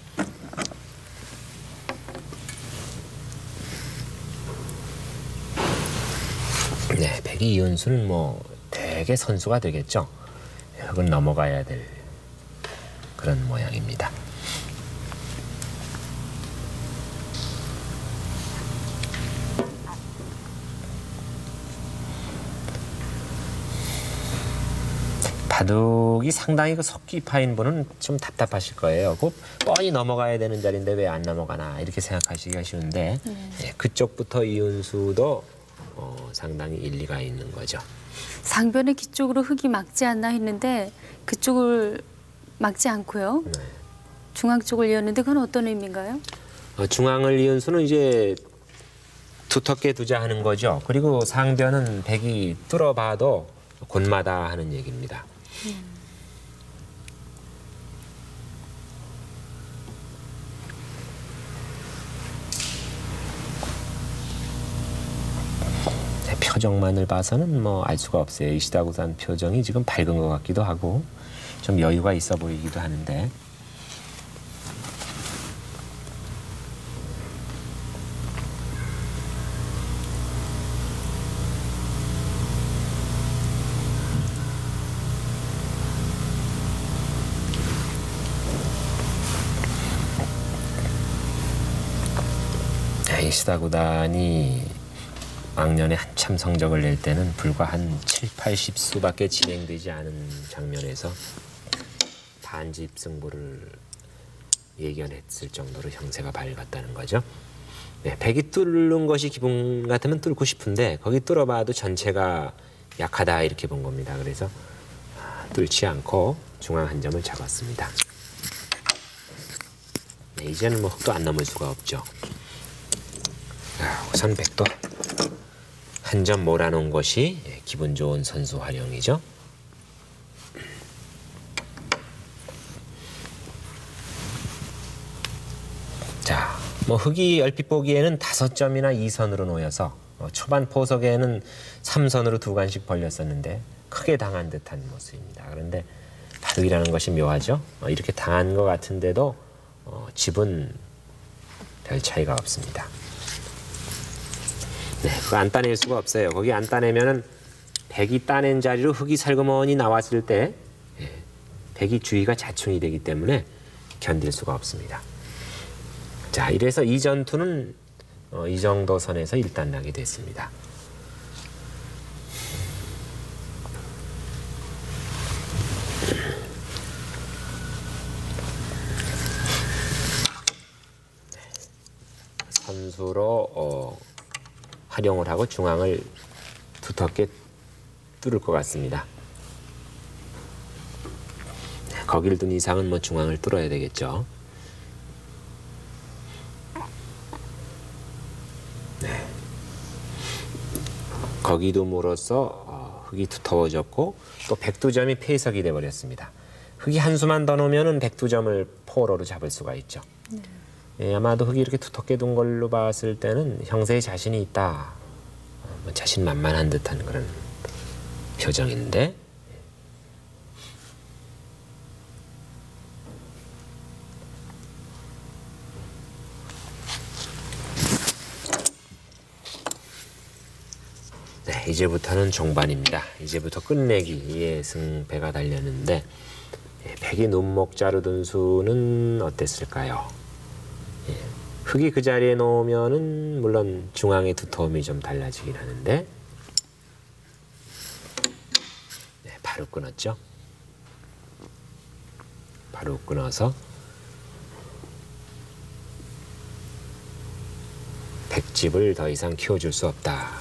네, 백이 이은수는 뭐 되게 선수가 되겠죠. 흙은 넘어가야 될 그런 모양입니다. 바둑이 상당히 그 속기 파인 분은 좀 답답하실 거예요. 그 뻔히 넘어가야 되는 자리인데 왜 안 넘어가나 이렇게 생각하시기가 쉬운데 예, 그쪽부터 이은수도 상당히 일리가 있는 거죠. 상변의 기쪽으로 흙이 막지 않나 했는데 그쪽을 막지 않고요. 네. 중앙 쪽을 이었는데 그건 어떤 의미인가요? 중앙을 이은 수는 이제 두텁게 두자 하는 거죠. 그리고 상변은 백이 뚫어봐도 곧마다 하는 얘기입니다. 표정만을 봐서는 뭐 알 수가 없어요. 이시다구산 표정이 지금 밝은 것 같기도 하고 좀 여유가 있어 보이기도 하는데 이시다구단이 왕년에 한참 성적을 낼 때는 불과 한 7, 80수밖에 진행되지 않은 장면에서 반집 승부를 예견했을 정도로 형세가 밝았다는 거죠. 네, 백이 뚫는 것이 기분 같으면 뚫고 싶은데 거기 뚫어봐도 전체가 약하다 이렇게 본 겁니다. 그래서 뚫지 않고 중앙 한 점을 잡았습니다. 네, 이제는 뭐 흙도 안 넘을 수가 없죠. 우선 백도 한 점 몰아놓은 것이 기분 좋은 선수 활용이죠. 자, 뭐 흙이 얼핏 보기에는 5점이나 2선으로 놓여서 초반 포석에는 3선으로 2간씩 벌렸었는데 크게 당한 듯한 모습입니다. 그런데 바둑이라는 것이 묘하죠. 이렇게 당한 것 같은데도 집은 별 차이가 없습니다. 네, 그거 안 따낼 수가 없어요. 거기 안 따내면은 백이 따낸 자리로 흙이 살그머니 나왔을 때 백이 주위가 자충이 되기 때문에 견딜 수가 없습니다. 자, 이래서 이 전투는 이 정도 선에서 일단락이 됐습니다. 선수로 활용을 하고 중앙을 두텁게 뚫을 것 같습니다. 거기를 둔 이상은 뭐 중앙을 뚫어야 되겠죠. 네. 거기 둠으로써 흙이 두터워졌고 또 백두점이 폐석이 돼버렸습니다. 흙이 한 수만 더 놓으면 백두점을 포로로 잡을 수가 있죠. 예, 아마도 흙이 이렇게 두텁게 둔 걸로 봤을 때는 형세에 자신이 있다. 자신만만한 듯한 그런 표정인데 네, 이제부터는 종반입니다. 이제부터 끝내기 예승배가 달렸는데 백이 눈목자로 둔 수는 어땠을까요? 흙이 그 자리에 놓으면은 물론 중앙의 두터움이 좀 달라지긴 하는데 네, 바로 끊었죠. 바로 끊어서 백집을 더 이상 키워줄 수 없다.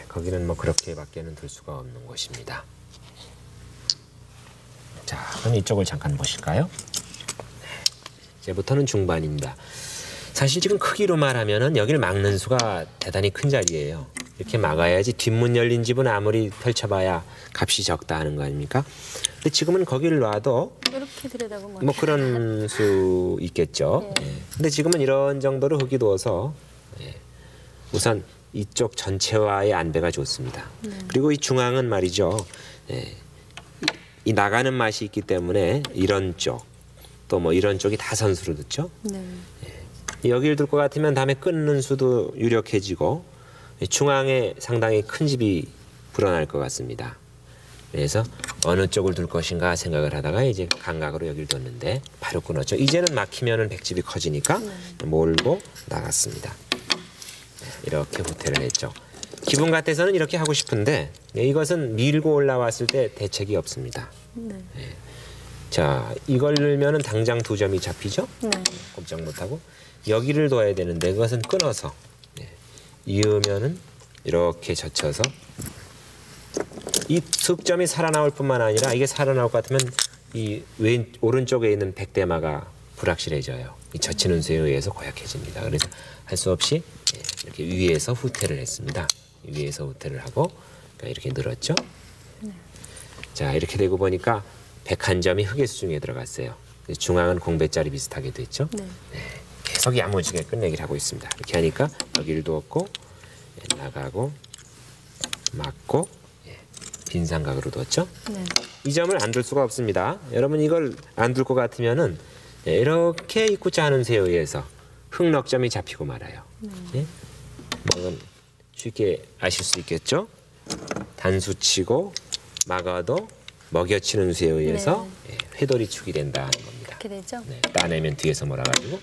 거기는 뭐 그렇게밖에는 둘 수가 없는 곳입니다. 자, 그럼 이쪽을 잠깐 보실까요? 이제부터는 중반입니다. 사실 지금 크기로 말하면은 여기를 막는 수가 대단히 큰 자리예요. 이렇게 막아야지 뒷문 열린 집은 아무리 펼쳐봐야 값이 적다 하는 거 아닙니까? 근데 지금은 거기를 놔도 이렇게 들여다보면 뭐 그런 수 있겠죠. 네. 근데 지금은 이런 정도로 흙이 두어서 우선 이쪽 전체와의 안배가 좋습니다. 그리고 이 중앙은 말이죠. 이 나가는 맛이 있기 때문에 이런 쪽, 또 뭐 이런 쪽이 다 선수로 듣죠. 네. 여기를 둘 것 같으면 다음에 끊는 수도 유력해지고 중앙에 상당히 큰 집이 불어날 것 같습니다. 그래서 어느 쪽을 둘 것인가 생각을 하다가 이제 감각으로 여기를 뒀는데 바로 끊었죠. 이제는 막히면은 백집이 커지니까 몰고 나갔습니다. 이렇게 후퇴를 했죠. 기분 같아서는 이렇게 하고 싶은데 이것은 밀고 올라왔을 때 대책이 없습니다. 네. 자, 이걸 넣으면은 당장 2점이 잡히죠. 네. 꼼짝 못하고 여기를 둬야 되는데 그것은 끊어서 이으면은 이렇게 젖혀서 이 석점이 살아나올 뿐만 아니라 이게 살아나올 것 같으면 이 오른쪽에 있는 백대마가 불확실해져요. 이 젖히는 수에 의해서 고약해집니다. 그래서 할 수 없이 이렇게 위에서 후퇴를 했습니다. 위에서 후퇴를 하고 그러니까 이렇게 늘었죠. 자, 이렇게 되고 보니까 101점이 흙의 수중에 들어갔어요. 중앙은 공배짜리 비슷하게 됐죠. 네. 계속 야무지게 끝내기를 하고 있습니다. 이렇게 하니까 여기를 두었고 나가고 막고 빈 삼각으로 두었죠. 네. 이 점을 안 둘 수가 없습니다. 여러분 이걸 안 둘 것 같으면은 이렇게 입구자 하는 새에 의해서 흙넉점이 잡히고 말아요. 예? 뭐 이건 쉽게 아실 수 있겠죠. 단수치고 막아도 먹여치는 수에 의해서 회돌이축이 된다는 겁니다. 이렇게 되죠. 네, 따내면 뒤에서 몰아가지고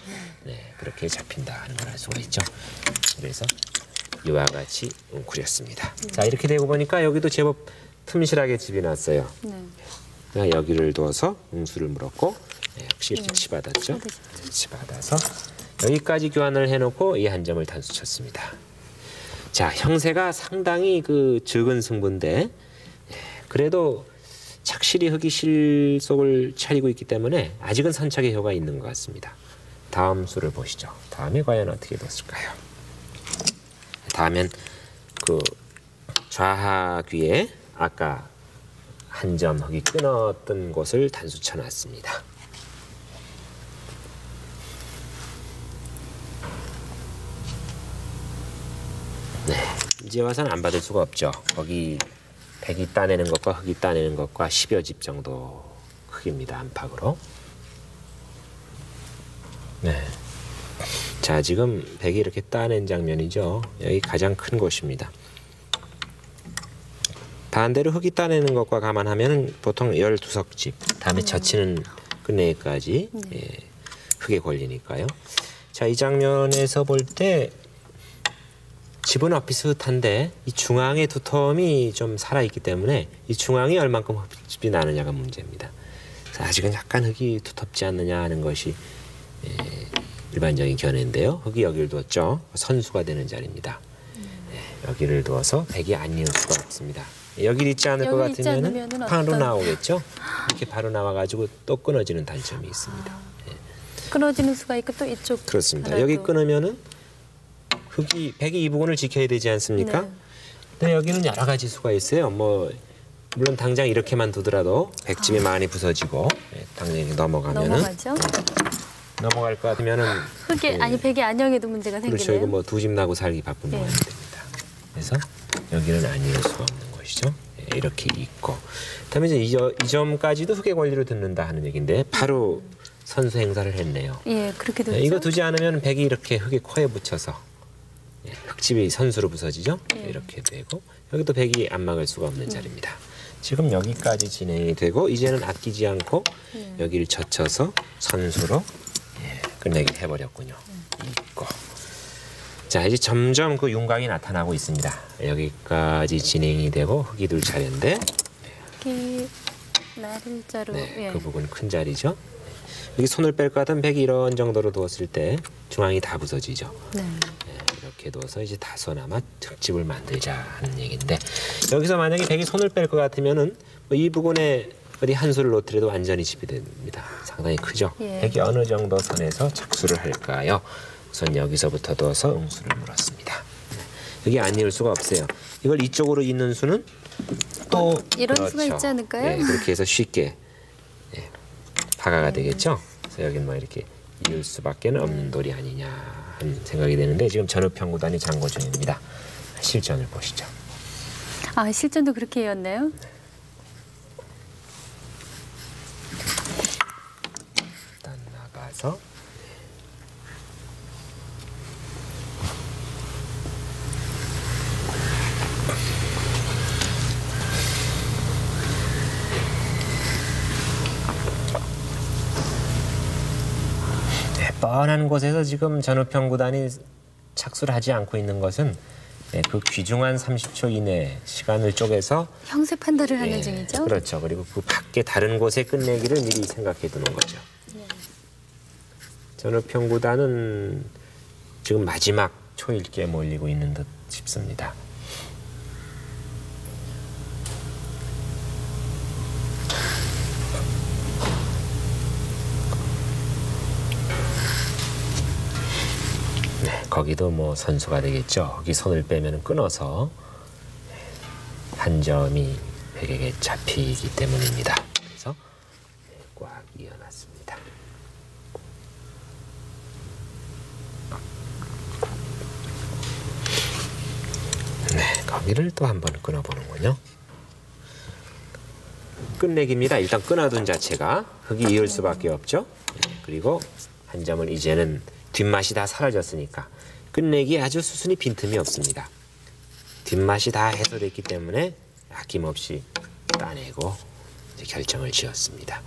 그렇게 잡힌다 하는 걸 알 수가 있죠. 그래서 이와 같이 웅크렸습니다. 자, 이렇게 되고 보니까 여기도 제법 틈실하게 집이 났어요. 네. 여기를 두어서 웅수를 물었고 역시 이렇게 치받았죠. 치받아서 여기까지 교환을 해놓고 이 한 점을 단수 쳤습니다. 자, 형세가 상당히 그 적은 승부인데 그래도 착실히 흙이 실속을 차리고 있기 때문에 아직은 선착의 효가 있는 것 같습니다. 다음 수를 보시죠. 다음에 과연 어떻게 됐을까요? 다음엔 그 좌하귀에 아까 한 점 흙이 끊었던 곳을 단수 쳐놨습니다. 네, 이제 와서는 안 받을 수가 없죠. 거기 백이 따내는 것과 흙이 따내는 것과 10여 집 정도 흙입니다. 안팎으로. 네. 자, 지금 백이 이렇게 따낸 장면이죠. 여기 가장 큰 곳입니다. 반대로 흙이 따내는 것과 감안하면 보통 12석집, 다음에 젖히는 끝내기까지 흙에 걸리니까요. 자, 이 장면에서 볼 때 집은 비슷한데 이 중앙의 두텀이 좀 살아있기 때문에 이 중앙이 얼만큼 흙집이 나느냐가 문제입니다. 아직은 약간 흙이 두텁지 않느냐 하는 것이 일반적인 견해인데요. 흙이 여기를 두었죠. 선수가 되는 자리입니다. 여기를 두어서 백이 안 이을 수가 없습니다. 여기 있지 않을 것 같으면 바로 나오겠죠. 이렇게 바로 나와가지고 또 끊어지는 단점이 있습니다. 끊어지는 수가 있고 또 이쪽 그렇습니다. 하나도. 여기 끊으면은 백이 이 부분을 지켜야 되지 않습니까? 네. 근데 여기는 여러 가지 수가 있어요. 뭐 물론 당장 이렇게만 두더라도 백집이 많이 부서지고 당장 넘어가면은 넘어가죠. 넘어갈 것 같으면은 흙에 아니 백의 안녕에도 문제가 그렇죠. 생기네요. 이거 뭐 두 집 나고 살기 바쁜 모양이 됩니다. 그래서 여기는 아니할 수가 없는 것이죠. 이렇게 있고, 그다음에 이제 이 점까지도 흙의 권리로 듣는다 하는 얘기인데 바로 선수 행사를 했네요. 예, 그렇게 되죠. 이거 두지 않으면 백이 이렇게 흙의 코에 붙여서 흙집이 선수로 부서지죠. 이렇게 되고 여기도 백이 안 막을 수가 없는 자리입니다. 지금 여기까지 진행이 되고 이제는 아끼지 않고 여기를 젖혀서 선수로 끝내기를 해버렸군요. 있고. 자, 이제 점점 그 윤곽이 나타나고 있습니다. 여기까지 진행이 되고 흙이 둘 차례인데 이렇게 나를자로 그 부분 큰 자리죠. 여기 손을 뺄 것 같으면 백이 이런 정도로 두었을 때 중앙이 다 부서지죠. 네. 이렇게 이렇게 둬서 이제 다소나마 특집을 만들자 하는 얘기인데, 여기서 만약에 백이 손을 뺄 것 같으면은 뭐이 부분에 어디 한 수를 놓더라도 완전히 집이 됩니다. 상당히 크죠. 예. 백이 어느 정도 선에서 착수를 할까요? 우선 여기서부터 둬서 응수를 물었습니다. 여기 안 이을 수가 없어요. 이걸 이쪽으로 잇는 수는 또 이런 그렇죠. 수가 있지 않을까요? 예, 그렇게 해서 쉽게 파가가 되겠죠. 그래서 여기는 뭐 이렇게 이을 수밖에 없는 돌이 아니냐 하는 생각이 되는데, 지금 전우평구단이 장고 중입니다. 실전을 보시죠. 아, 실전도 그렇게 이었나요? 일단 나가서 뻔한 곳에서 지금 전우평구단이 착수를 하지 않고 있는 것은 그 귀중한 30초 이내 시간을 쪼개서 형세 판단을 하는 중이죠. 그렇죠. 그리고 그 밖에 다른 곳의 끝내기를 미리 생각해 두는 거죠. 전우평구단은 지금 마지막 초읽기에 몰리고 있는 듯 싶습니다. 거기도 뭐 선수가 되겠죠. 거기 손을 빼면 끊어서 한 점이 백에게 잡히기 때문입니다. 그래서 꽉 이어놨습니다. 네, 거기를 또 한 번 끊어보는군요. 끝내기입니다. 일단 끊어둔 자체가 흙이 이을 수밖에 없죠. 그리고 한 점을 이제는 뒷맛이 다 사라졌으니까 끝내기에 아주 수순이 빈틈이 없습니다. 뒷맛이 다 해소됐기 때문에 아낌없이 따내고 이제 결정을 지었습니다.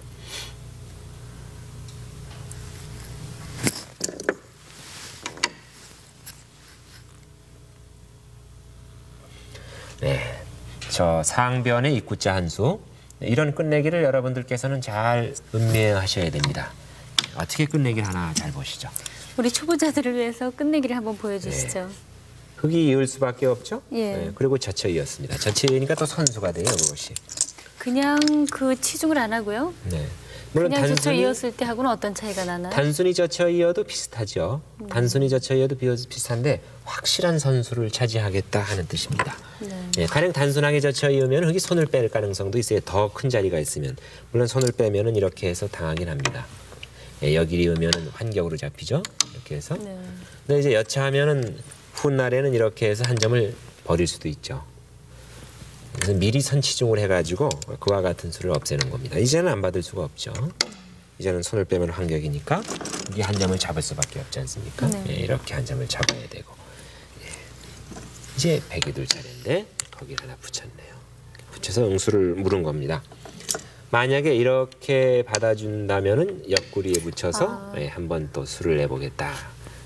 네, 저 상변의 입구자 한 수, 이런 끝내기를 여러분들께서는 잘 음미하셔야 됩니다. 어떻게 끝내기를 하나 잘 보시죠. 우리 초보자들을 위해서 끝내기를 한번 보여주시죠. 흙이 이을 수밖에 없죠. 예. 네, 그리고 젖혀 이었습니다. 젖혀 이으니까 또 선수가 돼요, 그것이. 그냥 그 치중을 안 하고요. 네. 물론 그냥 젖혀 이었을 때 하고는 어떤 차이가 나나요? 단순히 젖혀 이어도 비슷하죠. 단순히 젖혀 이어도 비슷한데 확실한 선수를 차지하겠다 하는 뜻입니다. 네. 예, 가령 단순하게 젖혀 이으면 흙이 손을 뺄 가능성도 있어요. 더 큰 자리가 있으면. 물론 손을 빼면은 이렇게 해서 당하긴 합니다. 예, 여기를 이으면은 환격으로 잡히죠. 이렇게 해서. 네. 근데 이제 여차하면은 훗날에는 이렇게 해서 한 점을 버릴 수도 있죠. 그래서 미리 선치중을 해가지고 그와 같은 수를 없애는 겁니다. 이제는 안 받을 수가 없죠. 이제는 손을 빼면 환격이니까 이 한 점을 잡을 수밖에 없지 않습니까? 네. 예, 이렇게 한 점을 잡아야 되고. 예. 이제 백이 둘 차례인데 거기를 하나 붙였네요. 붙여서 응수를 물은 겁니다. 만약에 이렇게 받아준다면은 옆구리에 붙여서 한 번 또 수를 내보겠다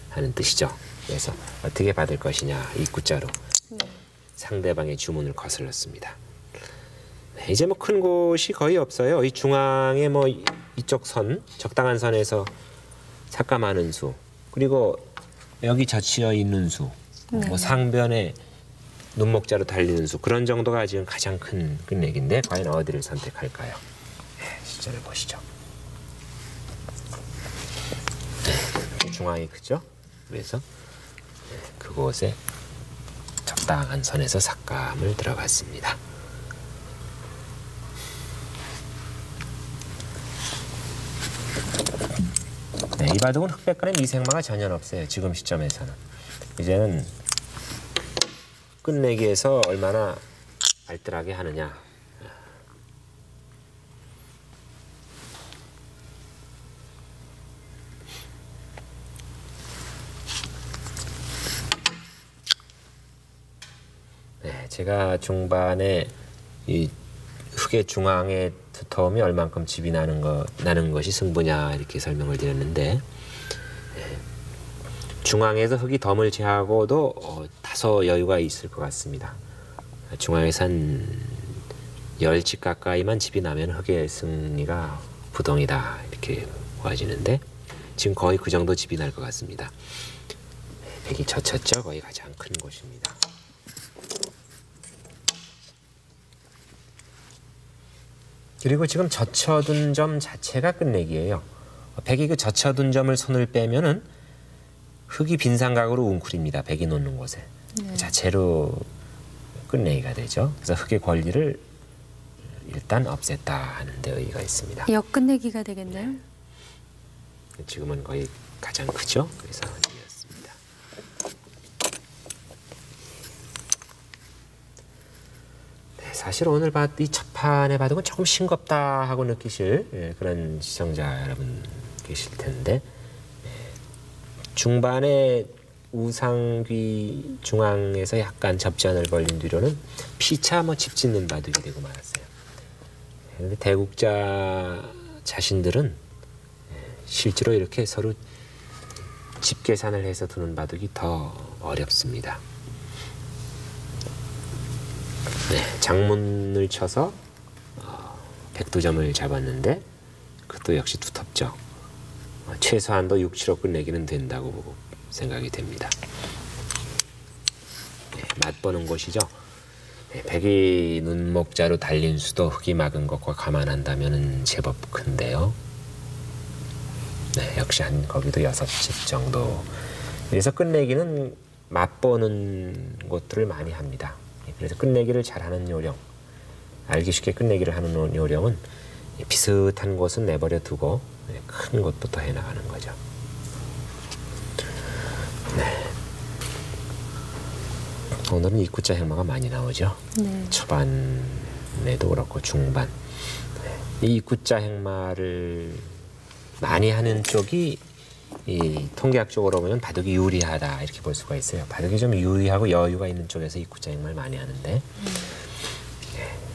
하는 뜻이죠. 그래서 어떻게 받을 것이냐, 입구자로 상대방의 주문을 거슬렀습니다. 네, 이제 뭐 큰 곳이 거의 없어요. 이 중앙에 뭐 이쪽 선, 적당한 선에서 삭감하는 수, 그리고 여기 젖혀 있는 수, 뭐 상변에 눈목자로 달리는 수, 그런 정도가 지금 가장 큰 끝내기인데 과연 어디를 선택할까요? 네, 실전을 보시죠. 네, 중앙이 크죠? 그래서 그곳에 적당한 선에서 삭감을 들어갔습니다. 네, 이 바둑은 흑백간의 미생마가 전혀 없어요. 지금 시점에서는. 이제는 끝내기에서 얼마나 알뜰하게 하느냐. 네, 제가 중반에 이 흙의 중앙에 두터움이 얼만큼 집이 나는 것이 승부냐 이렇게 설명을 드렸는데, 중앙에서 흙이 덤을 제하고도 다소 여유가 있을 것 같습니다. 중앙에서 한 10집 가까이만 집이 나면 흙의 승리가 부동이다 이렇게 보아지는데 지금 거의 그 정도 집이 날 것 같습니다. 백이 젖혔죠. 거기 가장 큰 곳입니다. 그리고 지금 젖혀둔 점 자체가 끝내기예요. 백이 그 젖혀둔 점을 손을 빼면은 흙이 빈삼각으로 웅크립니다. 백이 놓는 곳에. 그 자체로 끝내기가 되죠. 그래서 흙의 권리를 일단 없앴다 하는 데 의의가 있습니다. 역끝내기가 되겠네요. 지금은 거의 가장 크죠. 그래서 이었습니다. 네, 사실 오늘 이 첫 판의 바둑은 조금 싱겁다 하고 느끼실 그런 시청자 여러분 계실 텐데 중반에 우상귀 중앙에서 약간 접전을 벌린 뒤로는 피차 집 짓는 바둑이 되고 말았어요. 그런데 대국자 자신들은 실제로 이렇게 서로 집 계산을 해서 두는 바둑이 더 어렵습니다. 네, 장문을 쳐서 백두점을 잡았는데 그것도 역시 두텁죠. 최소한도 6-7로 끝내기는 된다고 생각이 됩니다. 네, 맛보는 곳이죠. 네, 백이 눈목자로 달린 수도 흙이 막은 것과 감안한다면 제법 큰데요. 네, 역시 한 거기도 6집 정도. 그래서 끝내기는 맛보는 것들을 많이 합니다. 그래서 끝내기를 잘하는 요령, 알기 쉽게 끝내기를 하는 요령은 비슷한 곳은 내버려 두고 큰 곳부터 해나가는 거죠. 네. 오늘은 이구자 행마가 많이 나오죠. 네. 초반에도 그렇고 중반. 네. 이 이구자 행마를 많이 하는 쪽이 이 통계학적으로 보면 바둑이 유리하다 이렇게 볼 수가 있어요. 바둑이 좀 유리하고 여유가 있는 쪽에서 이구자 행마를 많이 하는데 네.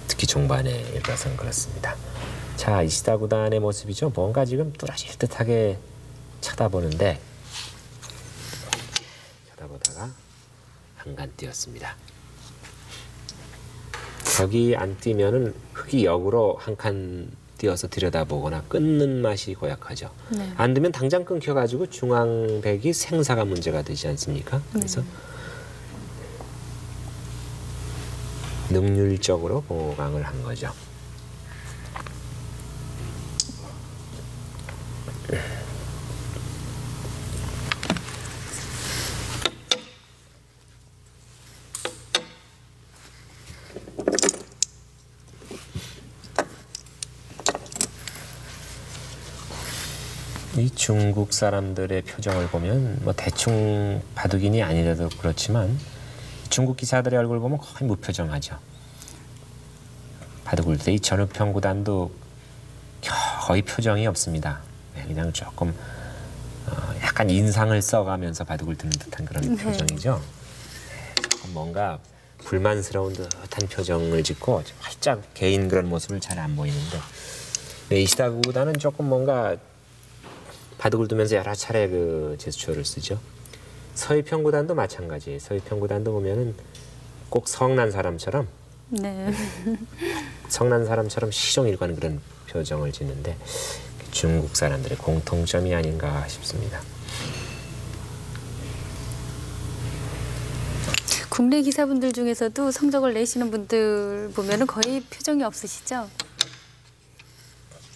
특히 중반에 일어서는 그렇습니다. 자, 이시다 구단의 모습이죠. 뭔가 지금 뚜라실 듯하게 쳐다보는데 쳐다보다가 한간 띄었습니다. 벽이 안 뛰면은 흙이 역으로 한 칸 띄어서 들여다보거나 끊는 맛이 고약하죠. 네. 안 되면 당장 끊겨가지고 중앙백이 생사가 문제가 되지 않습니까? 그래서 능률적으로 보강을 한 거죠. 이 중국 사람들의 표정을 보면 뭐 대충 바둑인이 아니라도 그렇지만 중국 기사들의 얼굴 보면 거의 무표정하죠. 바둑을 때 이 전우평 구단도 거의 표정이 없습니다. 그냥 조금 약간 인상을 써가면서 바둑을 두는 듯한 그런 표정이죠. 조금 뭔가 불만스러운 듯한 표정을 짓고 활짝 개인 그런 모습을 잘 안 보이는데 이시다 구단은 조금 뭔가 바둑을 두면서 여러 차례 그 제스처를 쓰죠. 서희평 구단도 마찬가지예요. 서희평 구단도 보면은 꼭 성난 사람처럼 성난 사람처럼 시종일관 그런 표정을 짓는데 중국 사람들의 공통점이 아닌가 싶습니다. 국내 기사분들 중에서도 성적을 내시는 분들 보면은 거의 표정이 없으시죠?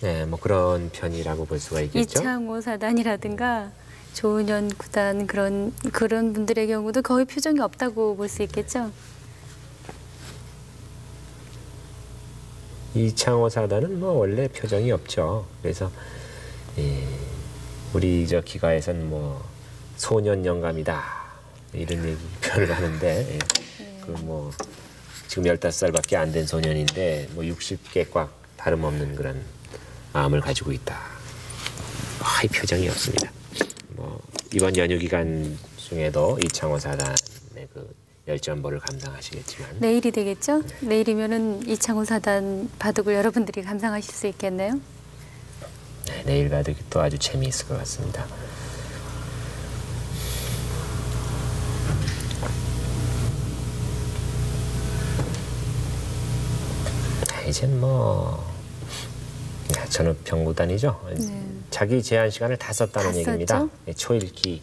네, 뭐 그런 편이라고 볼 수가 있겠죠. 이창호 사단이라든가 조은현 구단 그런 분들의 경우도 거의 표정이 없다고 볼 수 있겠죠. 이창호 사단은 뭐 원래 표정이 없죠. 그래서 우리 저 기가에서는 뭐 소년 영감이다 이런 얘기 표현을 하는데 그 뭐 지금 15살밖에 안 된 소년인데 뭐 60개 꽉 다름없는 그런 마음을 가지고 있다. 거의 표정이 없습니다. 뭐 이번 연휴 기간 중에도 이창호 사단의 그 열전보를 감상하시겠지만 내일이 되겠죠? 네. 내일이면은 이창호 사단 바둑을 여러분들이 감상하실 수 있겠네요. 네, 내일 바둑이 또 아주 재미있을 것 같습니다. 이젠 뭐 전우평 구단이죠. 자기 제한 시간을 다 썼다는 얘기입니다. 초읽기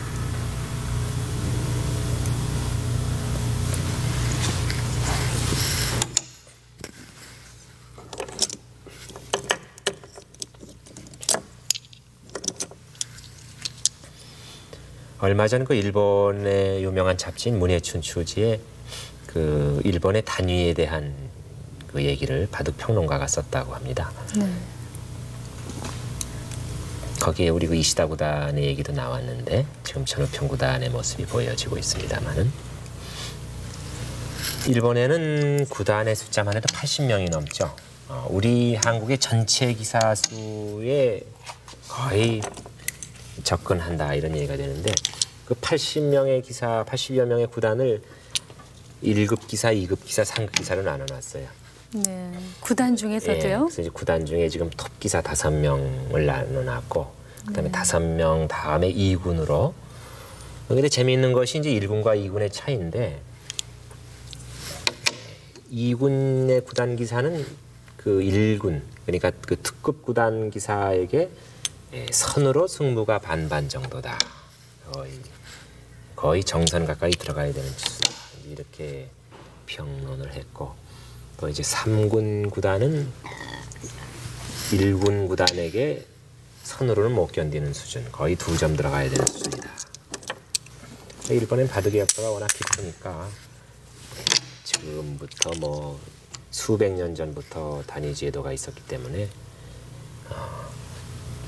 얼마 전 그 일본의 유명한 잡지인 문해춘 추지에 그 일본의 단위에 대한 그 얘기를 바둑 평론가가 썼다고 합니다. 네. 거기에 우리 그 이시다 구단의 얘기도 나왔는데 지금 전우평 구단의 모습이 보여지고 있습니다만은 일본에는 구단의 숫자만 해도 80명이 넘죠. 우리 한국의 전체 기사 수에 거의 접근한다 이런 얘기가 되는데 그 80명의 기사, 80여 명의 구단을 1급 기사, 2급 기사, 3급 기사로 나눠놨어요. 네. 구단 중에서도요? 그래서 이제 구단 중에 지금 톱 기사 5명을 나눠놨고 그다음에 5명 다음에 2군으로. 근데 재미있는 것이 이제 1군과 2군의 차이인데 2군의 구단 기사는 그 1군 그러니까 그 특급 구단 기사에게 선으로 승부가 반반 정도다. 거의 정선 가까이 들어가야 되는 치수다. 이렇게 평론을 했고 또 이제 3군 구단은 1군 구단에게 선으로는 못 견디는 수준. 거의 2점 들어가야 되는 수준이다. 일본엔 바둑의 역사가 워낙 깊으니까 지금부터 뭐 수백 년 전부터 단위 제도가 있었기 때문에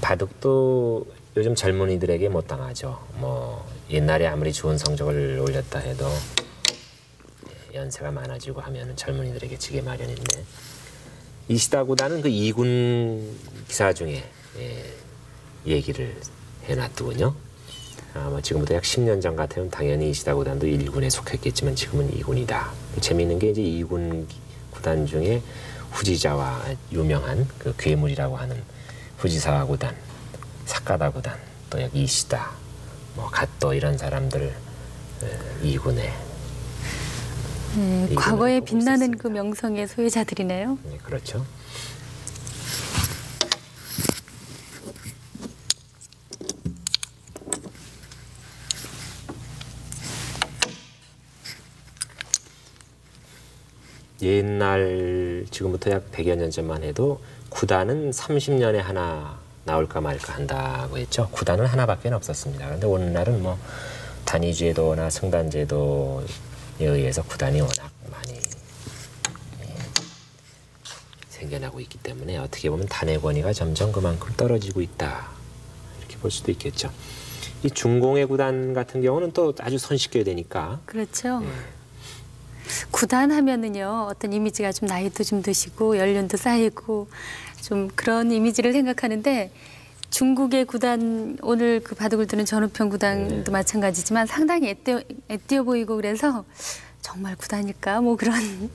바둑도 요즘 젊은이들에게 못 당하죠. 뭐 옛날에 아무리 좋은 성적을 올렸다 해도 연세가 많아지고 하면은 젊은이들에게 지게 마련인데 이시다 구단은 그 2군 기사 중에 얘기를 해놨더군요. 뭐 지금부터 약 10년 전 같으면 당연히 이시다 구단도 1군에 속했겠지만 지금은 2군이다. 재미있는 게 이제 2군 구단 중에 후지자와 유명한 그 괴물이라고 하는 후지사와 구단, 사카다 구단, 또 여기 이시다, 뭐 갓도 이런 사람들 2군에 네, 과거에 빛나는 그 명성의 소유자들이네요. 네, 그렇죠. 옛날 지금부터 약 100여 년 전만 해도 구단은 30년에 하나 나올까 말까 한다고 했죠. 구단은 하나밖에 없었습니다. 그런데 오늘날은 뭐 단위제도나 승단제도에 의해서 구단이 워낙 많이 생겨나고 있기 때문에 어떻게 보면 단의 권위가 점점 그만큼 떨어지고 있다. 이렇게 볼 수도 있겠죠. 이 중공의 구단 같은 경우는 또 아주 손쉽게 되니까. 그렇죠. 구단 하면은요 어떤 이미지가 좀 나이도 좀 드시고 연륜도 쌓이고 좀 그런 이미지를 생각하는데 중국의 구단 오늘 그 바둑을 두는 전우평 구단도 마찬가지지만 상당히 애띄어 보이고 그래서 정말 구단일까 뭐 그런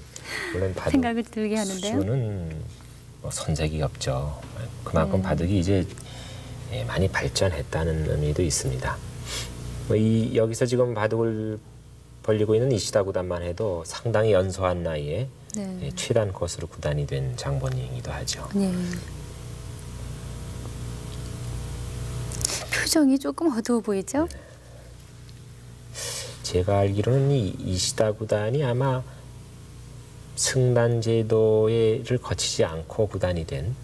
물론 바둑 생각을 들게 하는데요. 수는 뭐 손색이 없죠. 그만큼 바둑이 이제 많이 발전했다는 의미도 있습니다. 여기서 지금 바둑을 벌리고 있는 이시다 구단만 해도 상당히 연소한 나이에 최단 코스로 구단이 된 장본인이기도 하죠. 네. 표정이 조금 어두워 보이죠? 제가 알기로는 이 이시다 구단이 아마 승단 제도를 거치지 않고 구단이 된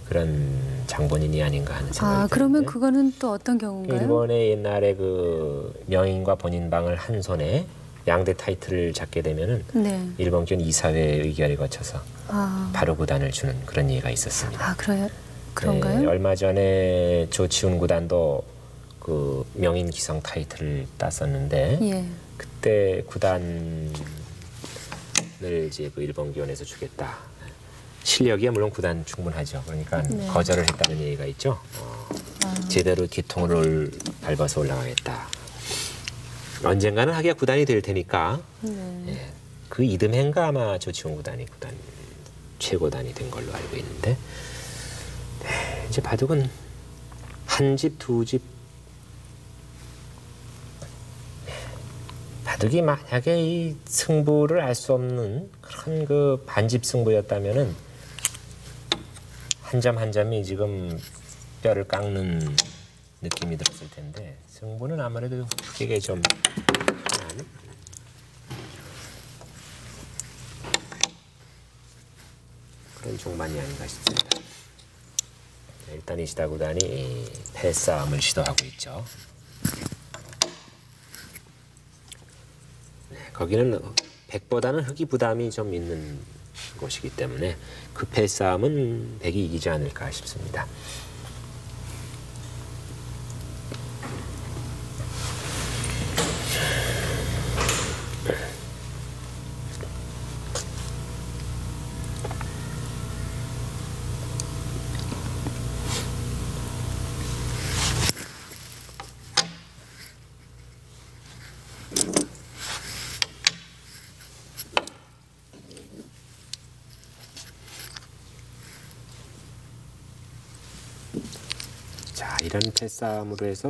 그런 장본인이 아닌가 하는 생각이 드는데. 그러면 그거는 또 어떤 경우인가요? 일본의 옛날에 그 명인과 본인방을 한 손에 양대 타이틀을 잡게 되면은 일본군 이사회 의결을 거쳐서 바로 구단을 주는 그런 예가 있었습니다. 그런가요? 네, 얼마 전에 조치훈 구단도 그 명인 기성 타이틀을 땄었는데 그때 구단을 이제 그 일본 기원에서 주겠다. 실력이야 물론 구단 충분하죠. 그러니까 거절을 했다는 얘기가 있죠. 제대로 뒤통을 밟아서 올라가겠다. 언젠가는 하기야 구단이 될 테니까 그 이듬해인가 아마 조치훈 구단이 구단 최고단이 된 걸로 알고 있는데 이제 바둑은 한 집, 두 집 바둑이 만약에 이 승부를 알 수 없는 그런 그 반집 승부였다면은 한 점 한 점이 지금 뼈를 깎는 느낌이 들었을 텐데 승부는 아무래도 흑에게 좀 편한 그런 종만이 아닌가 싶습니다. 일단 이시다 구단이 패싸움을 시도하고 있죠. 거기는 백보다는 흑이 부담이 좀 있는 곳이기 때문에 그 패싸움은 백이 이기지 않을까 싶습니다. 자, 이런 패싸움으로 해서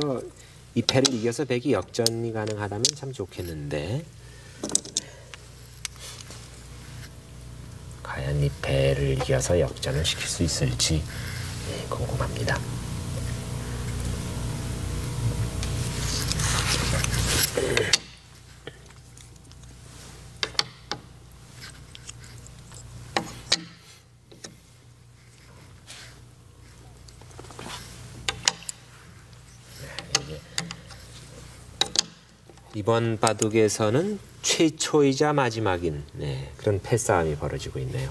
이 패를 이겨서 백이 역전이 가능하다면 참 좋겠는데 과연 이 패를 이겨서 역전을 시킬 수 있을지 궁금합니다. 이번 바둑에서는 최초이자 마지막인 그런 패싸움이 벌어지고 있네요.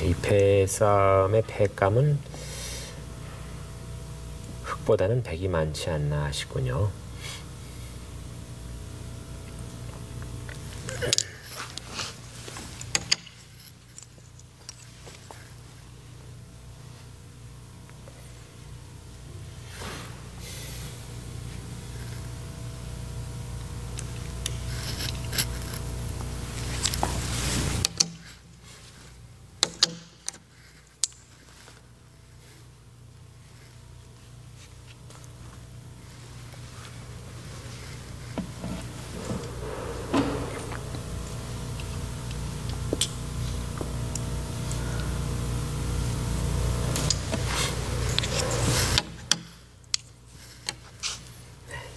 이 패싸움의 패감은 흑보다는 백이 많지 않나 싶군요.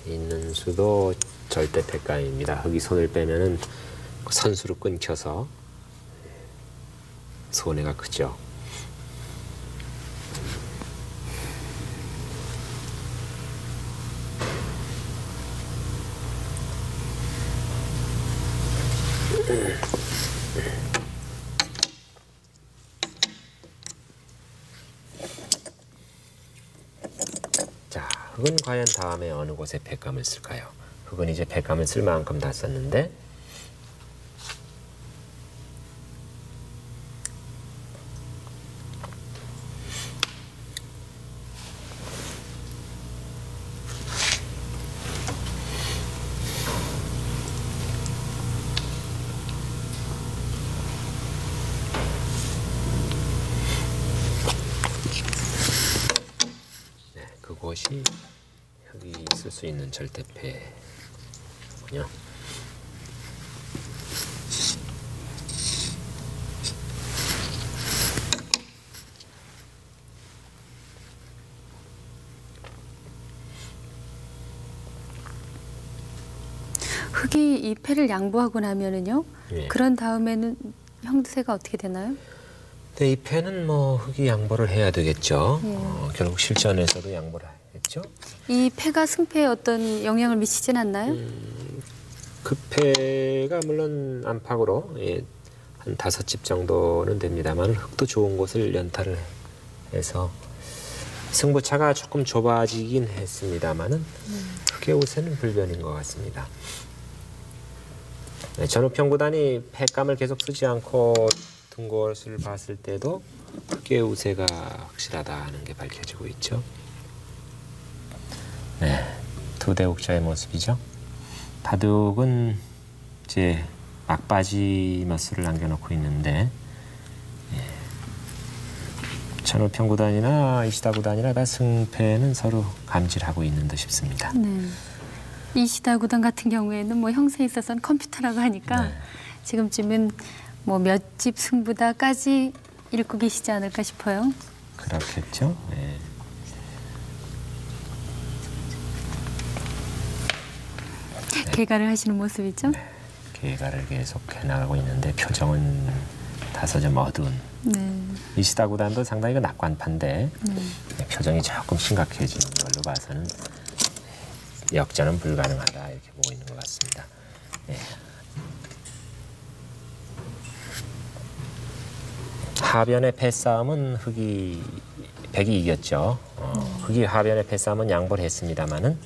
있는 수도 절대 패감입니다. 흑이 손을 빼면은 선수로 끊겨서 손해가 크죠. 자, 흑은 과연 다음에 어느 곳에 패감을 쓸까요? 흑은 이제 패감을 쓸 만큼 다 썼는데 그곳이 흑이 있을 수 있는 절대패군요. 흑이 이 패를 양보하고 나면은요. 예. 그런 다음에는 형세가 어떻게 되나요? 네, 이 패는 뭐 흑이 양보를 해야 되겠죠. 예. 결국 실전에서도 양보를 했죠. 이 패가 승패에 어떤 영향을 미치진 않나요? 그 패가 물론 안팎으로 한 5집 정도는 됩니다만 흑도 좋은 곳을 연타를 해서 승부차가 조금 좁아지긴 했습니다만은 흑의 우세는 불변인 것 같습니다. 네, 전우평 구단이 패감을 계속 쓰지 않고 둔 것을 봤을 때도 흑의 우세가 확실하다는 게 밝혀지고 있죠. 네, 두 대국자의 모습이죠. 바둑은 이제 막바지 몇 수를 남겨놓고 있는데 천호평 구단이나 이시다 구단이나 다 승패는 서로 감질하고 있는 듯 싶습니다. 네. 이시다 구단 같은 경우에는 뭐 형세에 있어서는 컴퓨터라고 하니까 네. 지금쯤은 뭐 몇 집 승부다까지 읽고 계시지 않을까 싶어요. 그렇겠죠. 네. 개가를 하시는 모습이죠. 개가를 계속 해나가고 있는데 표정은 다소 좀 어두운. 네. 이시다 구단도 상당히 그 낙관파인데 표정이 조금 심각해지는 걸로 봐서는 역전은 불가능하다 이렇게 보고 있는 것 같습니다. 네. 하변의 패싸움은 백이 이겼죠. 흑이 하변의 패싸움은 양보를 했습니다마는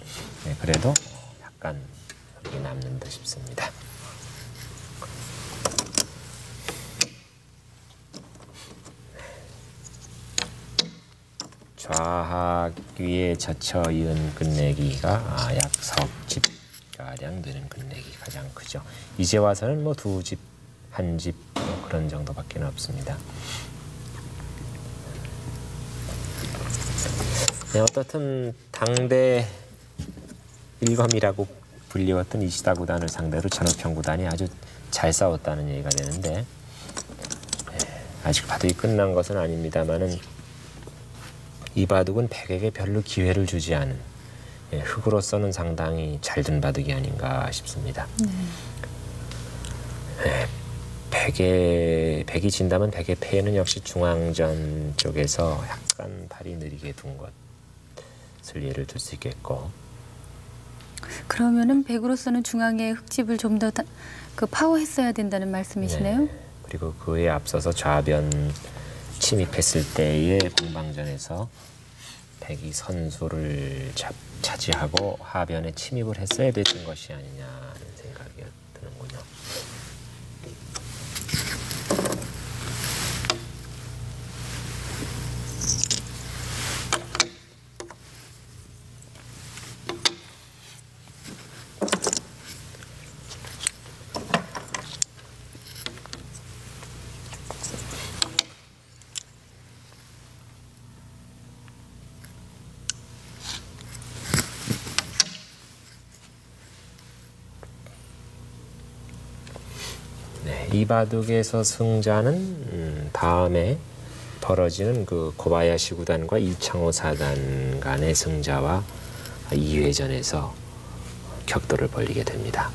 그래도 약간 흑이 남는 듯 싶습니다. 좌학 위에 젖혀 이은 끝내기가 약 석집 가량 되는 끝내기 가장 크죠. 이제 와서는 뭐 2집, 1집 뭐 그런 정도밖에 없습니다. 네, 어떻든 당대 일검이라고 불리웠던 이시다 구단을 상대로 천호평 구단이 아주 잘 싸웠다는 얘기가 되는데 아직 바둑이 끝난 것은 아닙니다만은 이 바둑은 백에게 별로 기회를 주지 않은 흑으로서는 상당히 잘 든 바둑이 아닌가 싶습니다. 백이 진다면 백의 패는 역시 중앙전 쪽에서 약간 발이 느리게 둔 것을 예를 들 수 있겠고. 그러면은 백으로서는 중앙에 흑집을 좀 더 파워했어야 된다는 말씀이시네요. 네. 그리고 그에 앞서서 좌변 침입했을 때의 공방전에서 백이 선수를 차지하고 하변에 침입을 했어야 됐던 것이 아니냐는 생각이 드는군요. 이 바둑에서 승자는 다음에 벌어지는 그 고바야시 구단과 이창호 사단 간의 승자와 2회전에서 격돌을 벌이게 됩니다.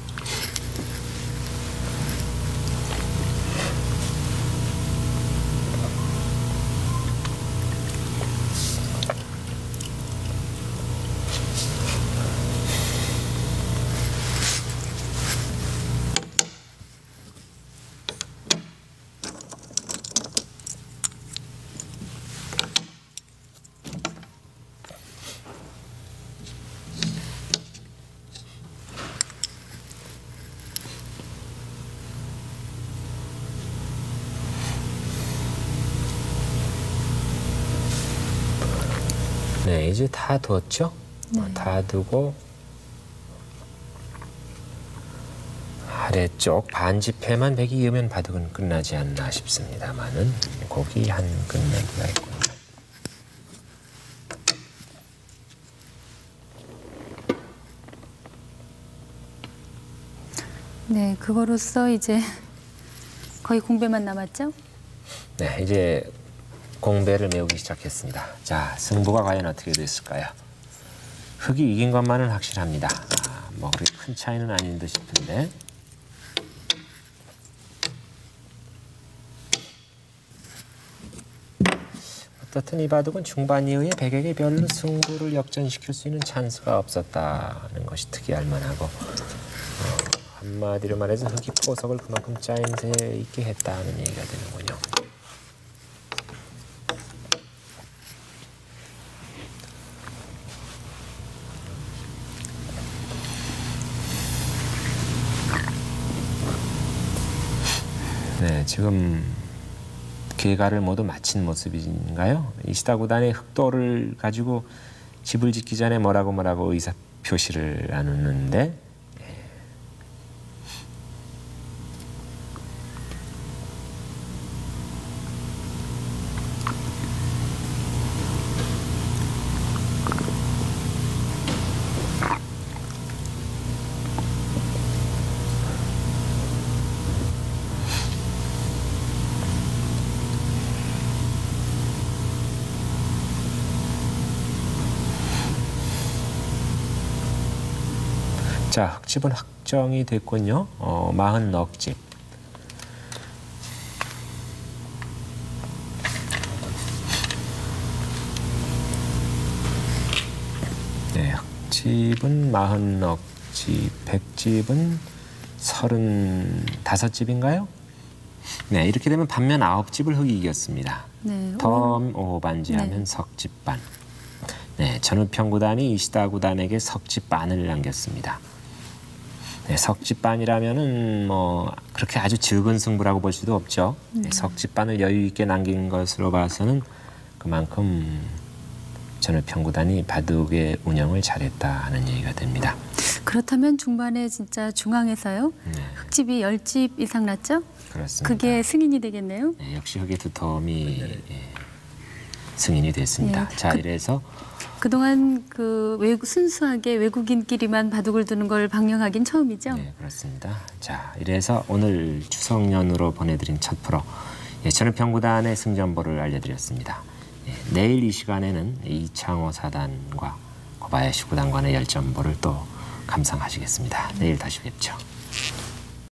네, 이제 다 뒀죠? 다 두고 아래쪽 반지패만 백이 이으면 바둑은 끝나지 않나 싶습니다만은 거기 한 끝내기가 있군요. 네, 그거로서 이제 거의 공배만 남았죠? 네, 이제 공배를 메우기 시작했습니다. 자, 승부가 과연 어떻게 됐을까요? 흑이 이긴 것만은 확실합니다. 뭐 그렇게 큰 차이는 아닌 듯 싶은데. 어떻든 이 바둑은 중반 이후에 백에게 별로 승부를 역전시킬 수 있는 찬스가 없었다는 것이 특이할 만하고 한마디로 말해서 흑이 포석을 그만큼 짜임새 있게 했다는 얘기가 되는군요. 네, 지금 개가를 모두 마친 모습인가요? 이시다 구단의 흑도를 가지고 집을 짓기 전에 뭐라고 의사 표시를 나누는데 자, 흙집은 확정이 됐군요. 40넉집. 네, 흙집은 40넉집, 백집은 35집인가요? 네, 이렇게 되면 반면 9집을 흙이 이겼습니다. 네, 덤 5반지 하면 네. 석집반. 네, 전우평 구단이 이시다 구단에게 석집반을 남겼습니다. 네, 석집반이라면은 뭐 그렇게 아주 적은 승부라고 볼 수도 없죠. 네, 석집반을 여유 있게 남긴 것으로 봐서는 그만큼 전우평 구단이 바둑의 운영을 잘했다 하는 얘기가 됩니다. 그렇다면 중반에 진짜 중앙에서요. 네, 흙집이 10집 이상 났죠? 그렇습니다. 그게 승인이 되겠네요. 네, 역시 흙의 두터움이 승인이 됐습니다. 네, 자, 이래서 그동안 그 순수하게 외국인끼리만 바둑을 두는 걸 방영하긴 처음이죠. 네, 그렇습니다. 자, 이래서 오늘 추석 연으로 보내드린 첫 프로 전우평 구단의 승전보를 알려드렸습니다. 내일 이 시간에는 이창호 사단과 고바야시 구단관의 열전보를 또 감상하시겠습니다. 내일 다시 뵙죠.